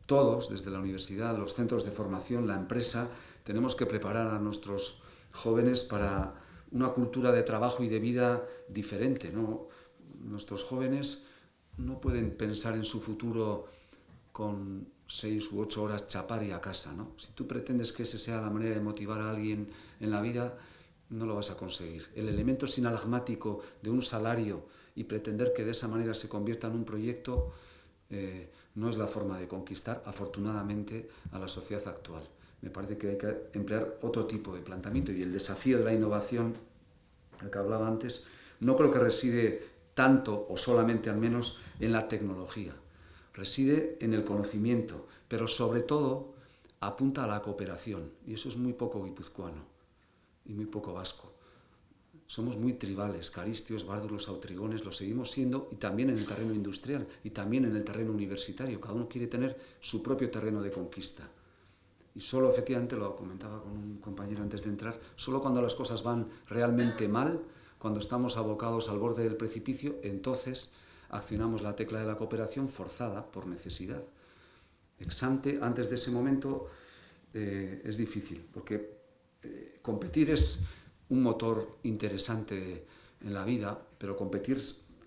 Todos, desde la universidad, los centros de formación, la empresa, tenemos que preparar a nuestros jóvenes para una cultura de trabajo y de vida diferente, ¿no? Nuestros jóvenes no pueden pensar en su futuro con 6 u 8 horas chapar y a casa, ¿no? Si tú pretendes que esa sea la manera de motivar a alguien en la vida, no lo vas a conseguir. El elemento sinalagmático de un salario y pretender que de esa manera se convierta en un proyecto no es la forma de conquistar, afortunadamente, a la sociedad actual. Me parece que hay que emplear otro tipo de planteamiento, y el desafío de la innovación, del que hablaba antes, no creo que reside tanto o solamente al menos en la tecnología. Reside en el conocimiento, pero sobre todo apunta a la cooperación, y eso es muy poco guipuzcoano y muy poco vasco. Somos muy tribales, caristios, bárdulos, autrigones, lo seguimos siendo, y también en el terreno industrial y también en el terreno universitario. Cada uno quiere tener su propio terreno de conquista. Y solo, efectivamente, lo comentaba con un compañero antes de entrar, solo cuando las cosas van realmente mal, cuando estamos abocados al borde del precipicio, entonces accionamos la tecla de la cooperación forzada por necesidad. Ex ante, antes de ese momento, es difícil, porque competir es un motor interesante en la vida, pero competir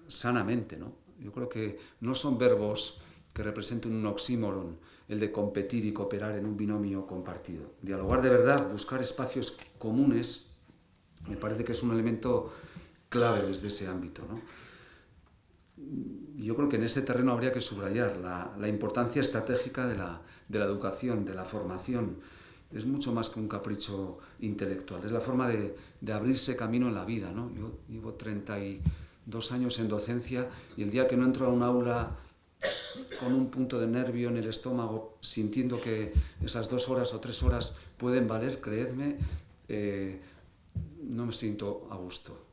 sanamente, ¿no? Yo creo que no son verbos que representen un oxímoron, el de competir y cooperar en un binomio compartido. Dialogar de verdad, buscar espacios comunes, me parece que es un elemento clave desde ese ámbito, ¿no? Yo creo que en ese terreno habría que subrayar la importancia estratégica de la educación, de la formación. Es mucho más que un capricho intelectual, es la forma de abrirse camino en la vida, ¿no? Yo llevo 32 años en docencia, y el día que no entro a un aula con un punto de nervio en el estómago, sintiendo que esas 2 horas o 3 horas pueden valer, creedme, no me siento a gusto.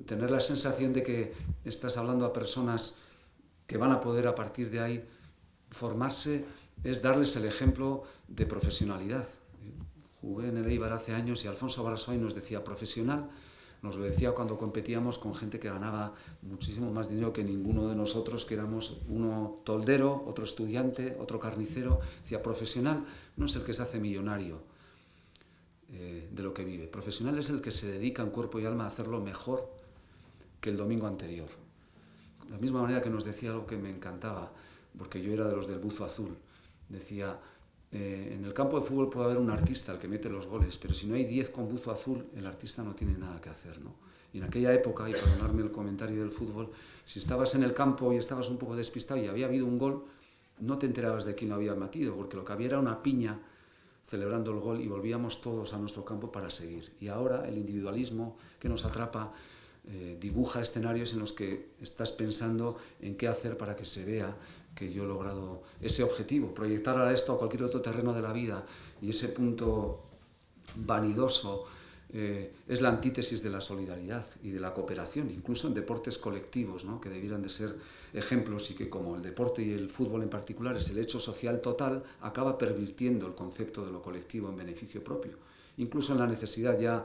Tener la sensación de que estás hablando a personas que van a poder a partir de ahí formarse es darles el ejemplo de profesionalidad. Jugué en el Eibar hace años y Alfonso Barasoy nos decía profesional, nos lo decía cuando competíamos con gente que ganaba muchísimo más dinero que ninguno de nosotros, que éramos uno toldero, otro estudiante, otro carnicero. Decía, profesional no es el que se hace millonario de lo que vive. Profesional es el que se dedica en cuerpo y alma a hacerlo mejor que el domingo anterior. De la misma manera que nos decía algo que me encantaba, porque yo era de los del buzo azul. Decía, en el campo de fútbol puede haber un artista, el que mete los goles, pero si no hay 10 con buzo azul, el artista no tiene nada que hacer, ¿no? Y en aquella época, y perdonadme el comentario del fútbol, si estabas en el campo y estabas un poco despistado y había habido un gol, no te enterabas de quién lo había metido, porque lo que había era una piña celebrando el gol, y volvíamos todos a nuestro campo para seguir. Y ahora el individualismo que nos atrapa dibuja escenarios en los que estás pensando en qué hacer para que se vea que yo he logrado ese objetivo. Proyectar ahora esto a cualquier otro terreno de la vida, y ese punto vanidoso es la antítesis de la solidaridad y de la cooperación, incluso en deportes colectivos, ¿no? Que debieran de ser ejemplos, y que, como el deporte y el fútbol en particular es el hecho social total, acaba pervirtiendo el concepto de lo colectivo en beneficio propio, incluso en la necesidad ya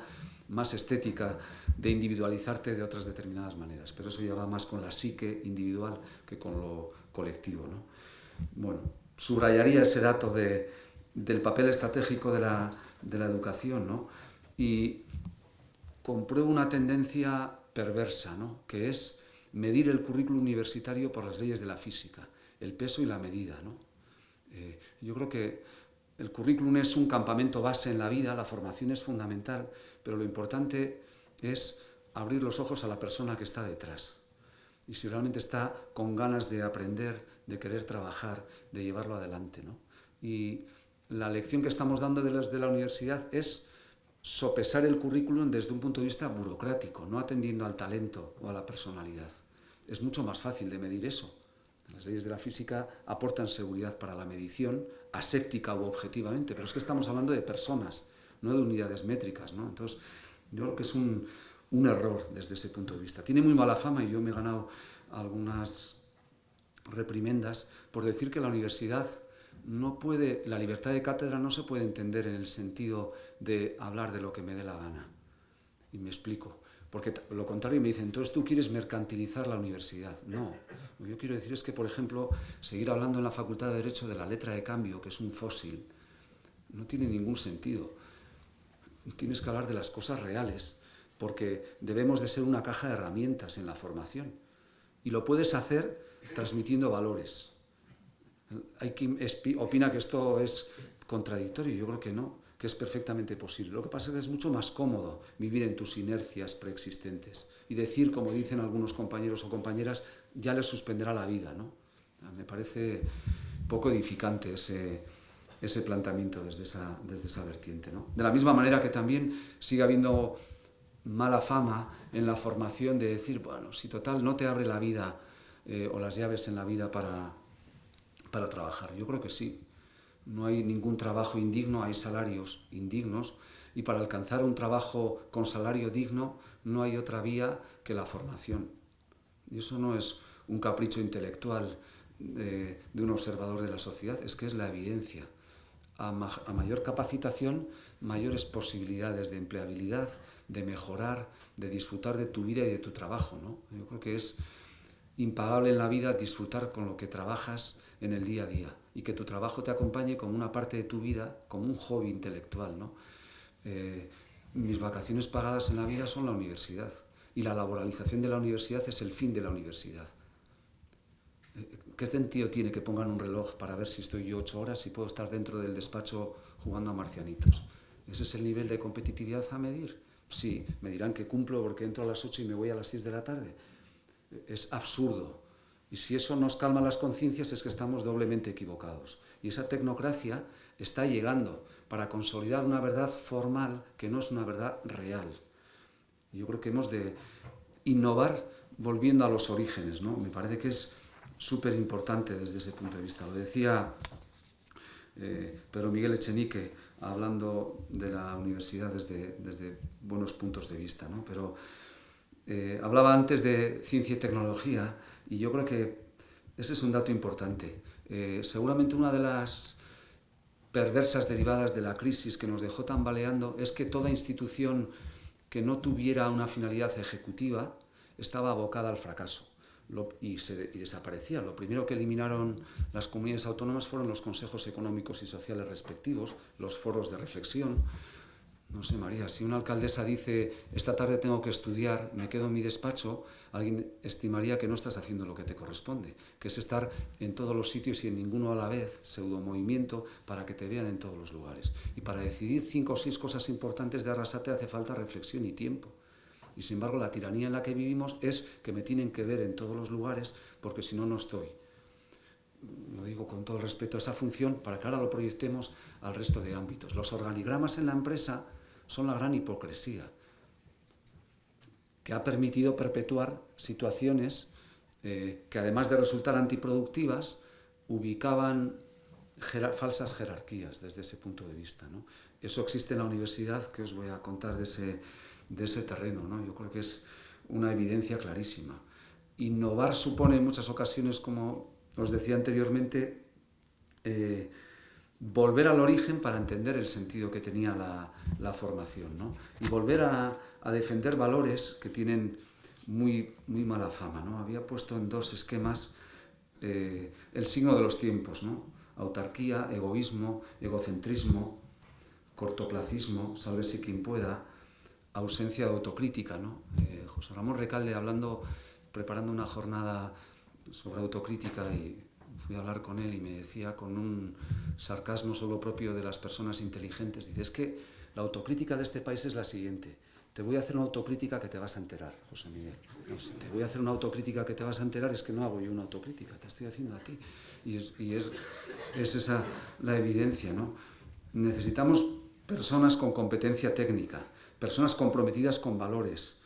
más estética de individualizarte de otras determinadas maneras. Pero eso ya va más con la psique individual que con lo colectivo, ¿no? Bueno, subrayaría ese dato del papel estratégico de la educación, ¿no? Y compruebo una tendencia perversa, ¿no? Que es medir el currículo universitario por las leyes de la física, el peso y la medida, ¿no? Yo creo que el currículum es un campamento base en la vida, la formación es fundamental, pero lo importante es abrir los ojos a la persona que está detrás. Y si realmente está con ganas de aprender, de querer trabajar, de llevarlo adelante, ¿no? Y la lección que estamos dando desde la universidad es sopesar el currículum desde un punto de vista burocrático, no atendiendo al talento o a la personalidad. Es mucho más fácil de medir eso. Las leyes de la física aportan seguridad para la medición, aséptica u objetivamente, pero es que estamos hablando de personas, no de unidades métricas, ¿no? Entonces, yo creo que es un error desde ese punto de vista. Tiene muy mala fama, y yo me he ganado algunas reprimendas por decir que la universidad no puede, la libertad de cátedra no se puede entender en el sentido de hablar de lo que me dé la gana. Y me explico. Porque lo contrario, me dicen, entonces tú quieres mercantilizar la universidad. No, lo que yo quiero decir es que, por ejemplo, seguir hablando en la Facultad de Derecho de la letra de cambio, que es un fósil, no tiene ningún sentido. Tienes que hablar de las cosas reales, porque debemos de ser una caja de herramientas en la formación. Y lo puedes hacer transmitiendo valores. Hay quien opina que esto es contradictorio, yo creo que no. que es perfectamente posible. Lo que pasa es que es mucho más cómodo vivir en tus inercias preexistentes y decir, como dicen algunos compañeros o compañeras, ya les suspenderá la vida, ¿no? Me parece poco edificante ese planteamiento desde esa vertiente, ¿no? De la misma manera que también sigue habiendo mala fama en la formación de decir, bueno, si total no te abre la vida o las llaves en la vida para trabajar. Yo creo que sí. No hay ningún trabajo indigno, hay salarios indignos, y para alcanzar un trabajo con salario digno no hay otra vía que la formación. Y eso no es un capricho intelectual de un observador de la sociedad, es que es la evidencia. A mayor capacitación, mayores posibilidades de empleabilidad, de mejorar, de disfrutar de tu vida y de tu trabajo, ¿no? Yo creo que es impagable en la vida disfrutar con lo que trabajas en el día a día y que tu trabajo te acompañe como una parte de tu vida, como un hobby intelectual, ¿no? Mis vacaciones pagadas en la vida son la universidad y la laboralización de la universidad es el fin de la universidad. ¿Qué sentido tiene que pongan un reloj para ver si estoy yo 8 horas y puedo estar dentro del despacho jugando a marcianitos? ¿Ese es el nivel de competitividad a medir? Sí, me dirán que cumplo porque entro a las 8 y me voy a las 6 de la tarde. Es absurdo. Y si eso nos calma las conciencias es que estamos doblemente equivocados. Y esa tecnocracia está llegando para consolidar una verdad formal que no es una verdad real. Yo creo que hemos de innovar volviendo a los orígenes, ¿no? Me parece que es súper importante desde ese punto de vista. Lo decía Pedro Miguel Echenique, hablando de la universidad desde buenos puntos de vista, ¿no? Pero hablaba antes de ciencia y tecnología y yo creo que ese es un dato importante. Seguramente una de las perversas derivadas de la crisis que nos dejó tambaleando es que toda institución que no tuviera una finalidad ejecutiva estaba abocada al fracaso y desaparecía. Lo primero que eliminaron las comunidades autónomas fueron los consejos económicos y sociales respectivos, los foros de reflexión. No sé, María, si una alcaldesa dice esta tarde tengo que estudiar, me quedo en mi despacho, alguien estimaría que no estás haciendo lo que te corresponde, que es estar en todos los sitios y en ninguno a la vez, pseudomovimiento, para que te vean en todos los lugares. Y para decidir 5 o 6 cosas importantes de Arrasate hace falta reflexión y tiempo. Y sin embargo la tiranía en la que vivimos es que me tienen que ver en todos los lugares porque si no, no estoy. Lo digo con todo el respeto a esa función para que ahora lo proyectemos al resto de ámbitos. Los organigramas en la empresa son la gran hipocresía que ha permitido perpetuar situaciones que además de resultar antiproductivas ubicaban falsas jerarquías desde ese punto de vista, ¿no? Eso existe en la universidad, que os voy a contar de ese terreno, ¿no? Yo creo que es una evidencia clarísima. Innovar supone en muchas ocasiones, como os decía anteriormente, volver al origen para entender el sentido que tenía la formación, ¿no? Y volver a defender valores que tienen muy mala fama, ¿no? Había puesto en 2 esquemas el signo de los tiempos, ¿no? Autarquía, egoísmo, egocentrismo, cortoplacismo, sálvese quien pueda, ausencia de autocrítica, ¿no? José Ramón Recalde, preparando una jornada sobre autocrítica, y fui a hablar con él y me decía con un sarcasmo solo propio de las personas inteligentes, dice, es que la autocrítica de este país es la siguiente: te voy a hacer una autocrítica que te vas a enterar, José Miguel. No, si te voy a hacer una autocrítica que te vas a enterar, es que no hago yo una autocrítica, te estoy haciendo a ti. Y es esa la evidencia, ¿no? Necesitamos personas con competencia técnica, personas comprometidas con valores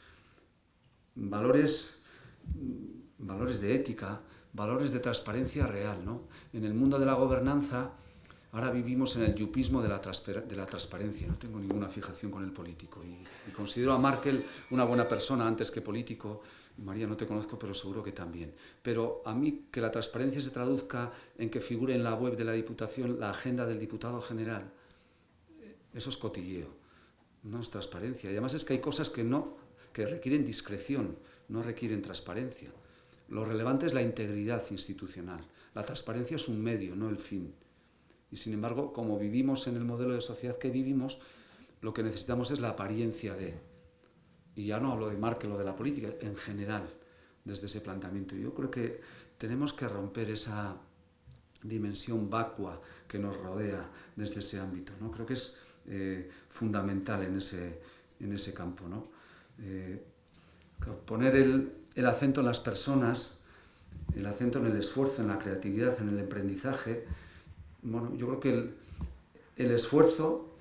de ética, valores de transparencia real, ¿no? En el mundo de la gobernanza ahora vivimos en el yupismo de la transparencia. No tengo ninguna fijación con el político y considero a Merkel una buena persona antes que político. María, no te conozco, pero seguro que también. Pero a mí que la transparencia se traduzca en que figure en la web de la Diputación la agenda del diputado general, eso es cotilleo, no es transparencia. Y además es que hay cosas que requieren discreción, no requieren transparencia. Lo relevante es la integridad institucional. La transparencia es un medio, no el fin. Y sin embargo, como vivimos en el modelo de sociedad que vivimos, lo que necesitamos es la apariencia de. Y ya no hablo de Merkel o de la política, en general, desde ese planteamiento. Yo creo que tenemos que romper esa dimensión vacua que nos rodea desde ese ámbito, ¿no? Creo que es fundamental en ese campo, ¿no? Poner el acento en las personas, el acento en el esfuerzo, en la creatividad, en el emprendizaje. Bueno, yo creo que el esfuerzo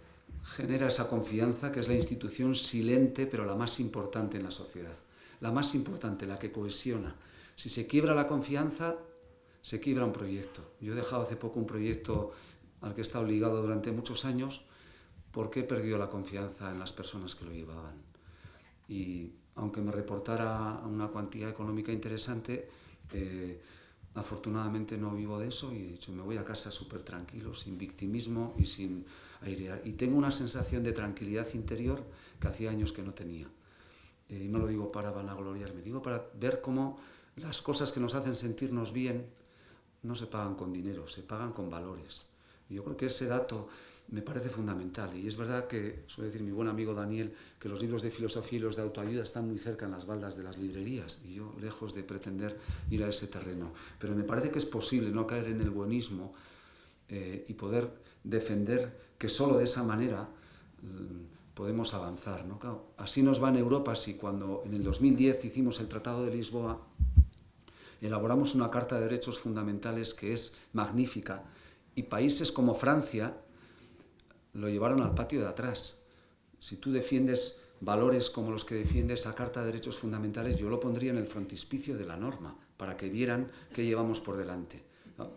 genera esa confianza, que es la institución silente, pero la más importante en la sociedad. La más importante, la que cohesiona. Si se quiebra la confianza, se quiebra un proyecto. Yo he dejado hace poco un proyecto al que he estado ligado durante muchos años porque he perdido la confianza en las personas que lo llevaban. Y aunque me reportara una cuantía económica interesante, afortunadamente no vivo de eso y de hecho me voy a casa súper tranquilo, sin victimismo y sin airear. Y tengo una sensación de tranquilidad interior que hacía años que no tenía. Y no lo digo para vanagloriarme, digo para ver cómo las cosas que nos hacen sentirnos bien no se pagan con dinero, se pagan con valores. Y yo creo que ese dato me parece fundamental. Y es verdad que, suele decir mi buen amigo Daniel, que los libros de filosofía y los de autoayuda están muy cerca en las baldas de las librerías. Y yo, lejos de pretender ir a ese terreno. Pero me parece que es posible no caer en el buenismo y poder defender que solo de esa manera podemos avanzar, ¿no? Claro, así nos va en Europa si cuando en el 2010 hicimos el Tratado de Lisboa, elaboramos una Carta de Derechos Fundamentales que es magnífica y países como Francia lo llevaron al patio de atrás. Si tú defiendes valores como los que defiende esa Carta de Derechos Fundamentales, yo lo pondría en el frontispicio de la norma para que vieran qué llevamos por delante, ¿no?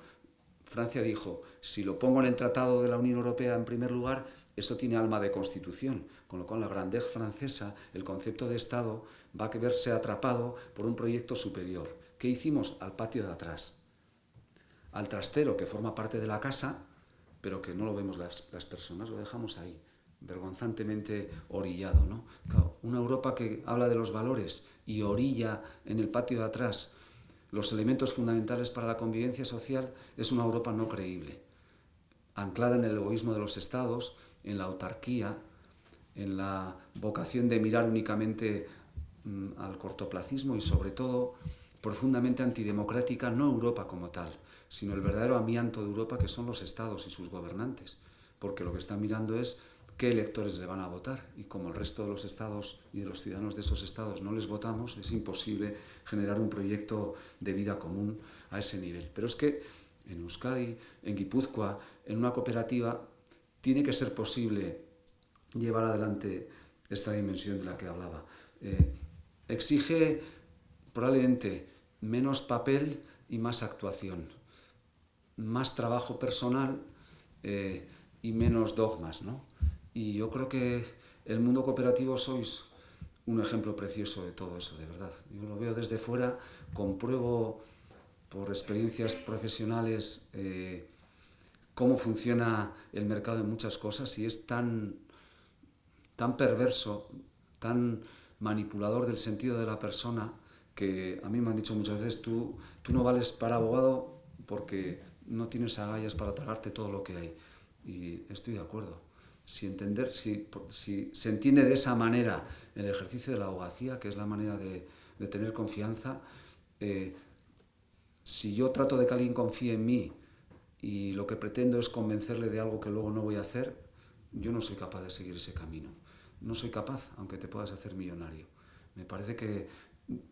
Francia dijo, si lo pongo en el Tratado de la Unión Europea en primer lugar, eso tiene alma de constitución, con lo cual la grandeza francesa, el concepto de Estado, va a verse atrapado por un proyecto superior. ¿Qué hicimos? Al patio de atrás, al trastero que forma parte de la casa, pero que no lo vemos las personas, lo dejamos ahí, vergonzantemente orillado, ¿no? Claro, una Europa que habla de los valores y orilla en el patio de atrás los elementos fundamentales para la convivencia social es una Europa no creíble, anclada en el egoísmo de los estados, en la autarquía, en la vocación de mirar únicamente al cortoplacismo y sobre todo profundamente antidemocrática, no Europa como tal, sino el verdadero amianto de Europa que son los estados y sus gobernantes, porque lo que están mirando es qué electores le van a votar y como el resto de los estados y de los ciudadanos de esos estados no les votamos, es imposible generar un proyecto de vida común a ese nivel. Pero es que en Euskadi, en Guipúzcoa, en una cooperativa, tiene que ser posible llevar adelante esta dimensión de la que hablaba. Exige probablemente menos papel y más actuación, más trabajo personal y menos dogmas, ¿no? Y yo creo que el mundo cooperativo sois un ejemplo precioso de todo eso, de verdad. Yo lo veo desde fuera, compruebo por experiencias profesionales cómo funciona el mercado en muchas cosas y es tan perverso, tan manipulador del sentido de la persona que a mí me han dicho muchas veces, tú no vales para abogado porque no tienes agallas para tragarte todo lo que hay. Y estoy de acuerdo. Si se entiende de esa manera el ejercicio de la abogacía, que es la manera de tener confianza, si yo trato de que alguien confíe en mí y lo que pretendo es convencerle de algo que luego no voy a hacer, yo no soy capaz de seguir ese camino. No soy capaz, aunque te puedas hacer millonario. Me parece que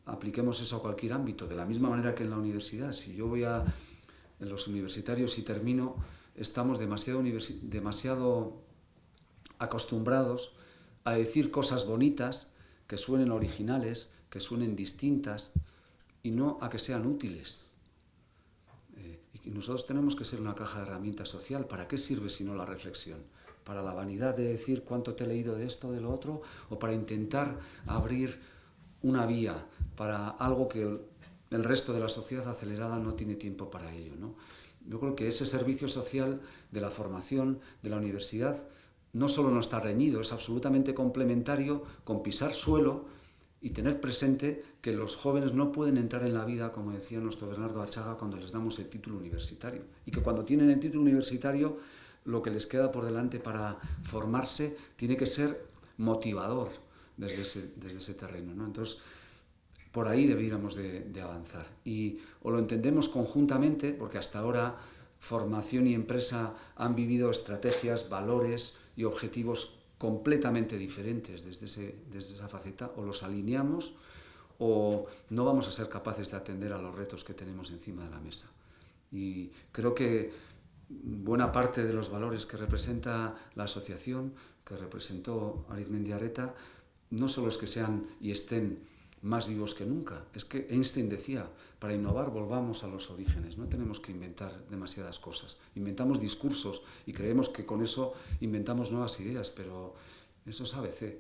apliquemos eso a cualquier ámbito, de la misma manera que en la universidad. Si yo voy en los universitarios y termino, estamos demasiado acostumbrados a decir cosas bonitas, que suenen originales, que suenen distintas, y no a que sean útiles. Y nosotros tenemos que ser una caja de herramientas social. ¿Para qué sirve si no la reflexión? ¿Para la vanidad de decir cuánto te he leído de esto, de lo otro? ¿O para intentar abrir una vía para algo que el resto de la sociedad acelerada no tiene tiempo para ello, ¿no? Yo creo que ese servicio social de la formación de la universidad no solo no está reñido, es absolutamente complementario con pisar suelo y tener presente que los jóvenes no pueden entrar en la vida, como decía nuestro Bernardo Achaga, cuando les damos el título universitario. Y que cuando tienen el título universitario, lo que les queda por delante para formarse tiene que ser motivador desde ese terreno, ¿no? Entonces, por ahí deberíamos de avanzar. Y o lo entendemos conjuntamente, porque hasta ahora formación y empresa han vivido estrategias, valores y objetivos completamente diferentes desde esa faceta, o los alineamos o no vamos a ser capaces de atender a los retos que tenemos encima de la mesa. Y creo que buena parte de los valores que representa la asociación, que representó Arizmendiarreta, no solo es que sean y estén más vivos que nunca, es que Einstein decía, para innovar volvamos a los orígenes, no tenemos que inventar demasiadas cosas. Inventamos discursos y creemos que con eso inventamos nuevas ideas, pero eso es ABC.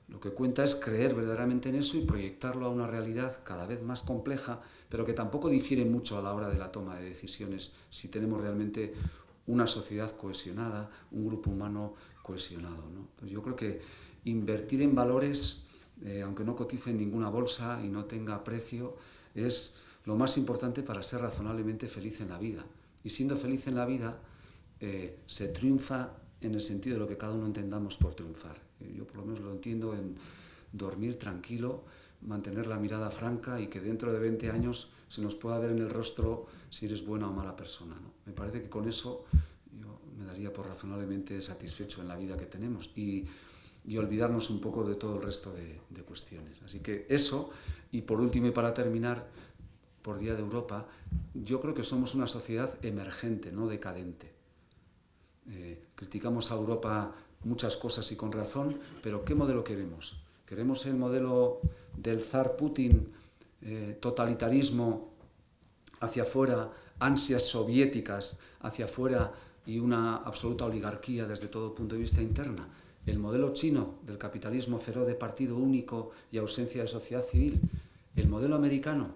Lo que cuenta es creer verdaderamente en eso y proyectarlo a una realidad cada vez más compleja, pero que tampoco difiere mucho a la hora de la toma de decisiones si tenemos realmente una sociedad cohesionada, un grupo humano cohesionado, ¿no? Pues yo creo que invertir en valores, aunque no cotice en ninguna bolsa y no tenga precio, es lo más importante para ser razonablemente feliz en la vida. Y siendo feliz en la vida, se triunfa en el sentido de lo que cada uno entendamos por triunfar. Yo por lo menos lo entiendo en dormir tranquilo, mantener la mirada franca y que dentro de 20 años se nos pueda ver en el rostro si eres buena o mala persona, ¿no? Me parece que con eso yo me daría por razonablemente satisfecho en la vida que tenemos y olvidarnos un poco de todo el resto de cuestiones. Así que eso, y por último y para terminar, por Día de Europa, yo creo que somos una sociedad emergente, no decadente. Criticamos a Europa muchas cosas y con razón, pero ¿qué modelo queremos? ¿Queremos el modelo del zar Putin, totalitarismo hacia afuera, ansias soviéticas hacia afuera y una absoluta oligarquía desde todo punto de vista interna? ¿El modelo chino del capitalismo feroz de partido único y ausencia de sociedad civil? ¿El modelo americano?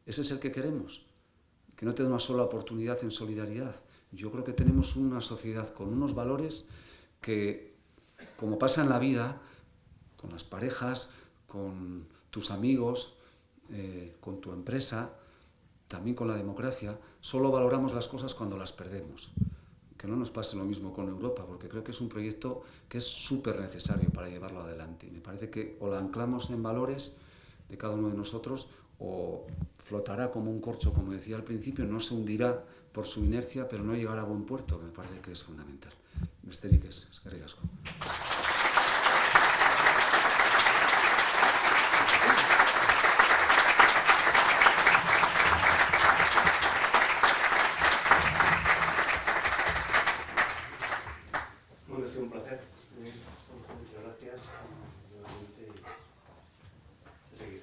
¿Ese es el que queremos? Que no te dé una sola oportunidad en solidaridad. Yo creo que tenemos una sociedad con unos valores que, como pasa en la vida, con las parejas, con tus amigos, con tu empresa, también con la democracia, solo valoramos las cosas cuando las perdemos. Que no nos pase lo mismo con Europa, porque creo que es un proyecto que es súper necesario para llevarlo adelante. Me parece que o la anclamos en valores de cada uno de nosotros o flotará como un corcho, como decía al principio, no se hundirá por su inercia, pero no llegará a buen puerto, que me parece que es fundamental. Besterik ez, eskerrik asko. Bueno, ha sido un placer. Muchas gracias. Nuevamente, a seguir.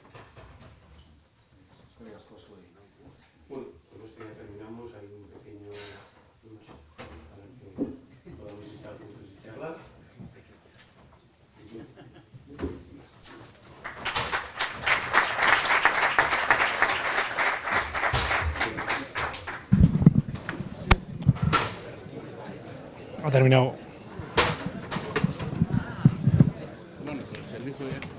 Bueno, con esto ya terminamos. Hay un pequeño lunch para que podamos estar juntos y charlar. Ha terminado. Bueno, pues el servicio ya.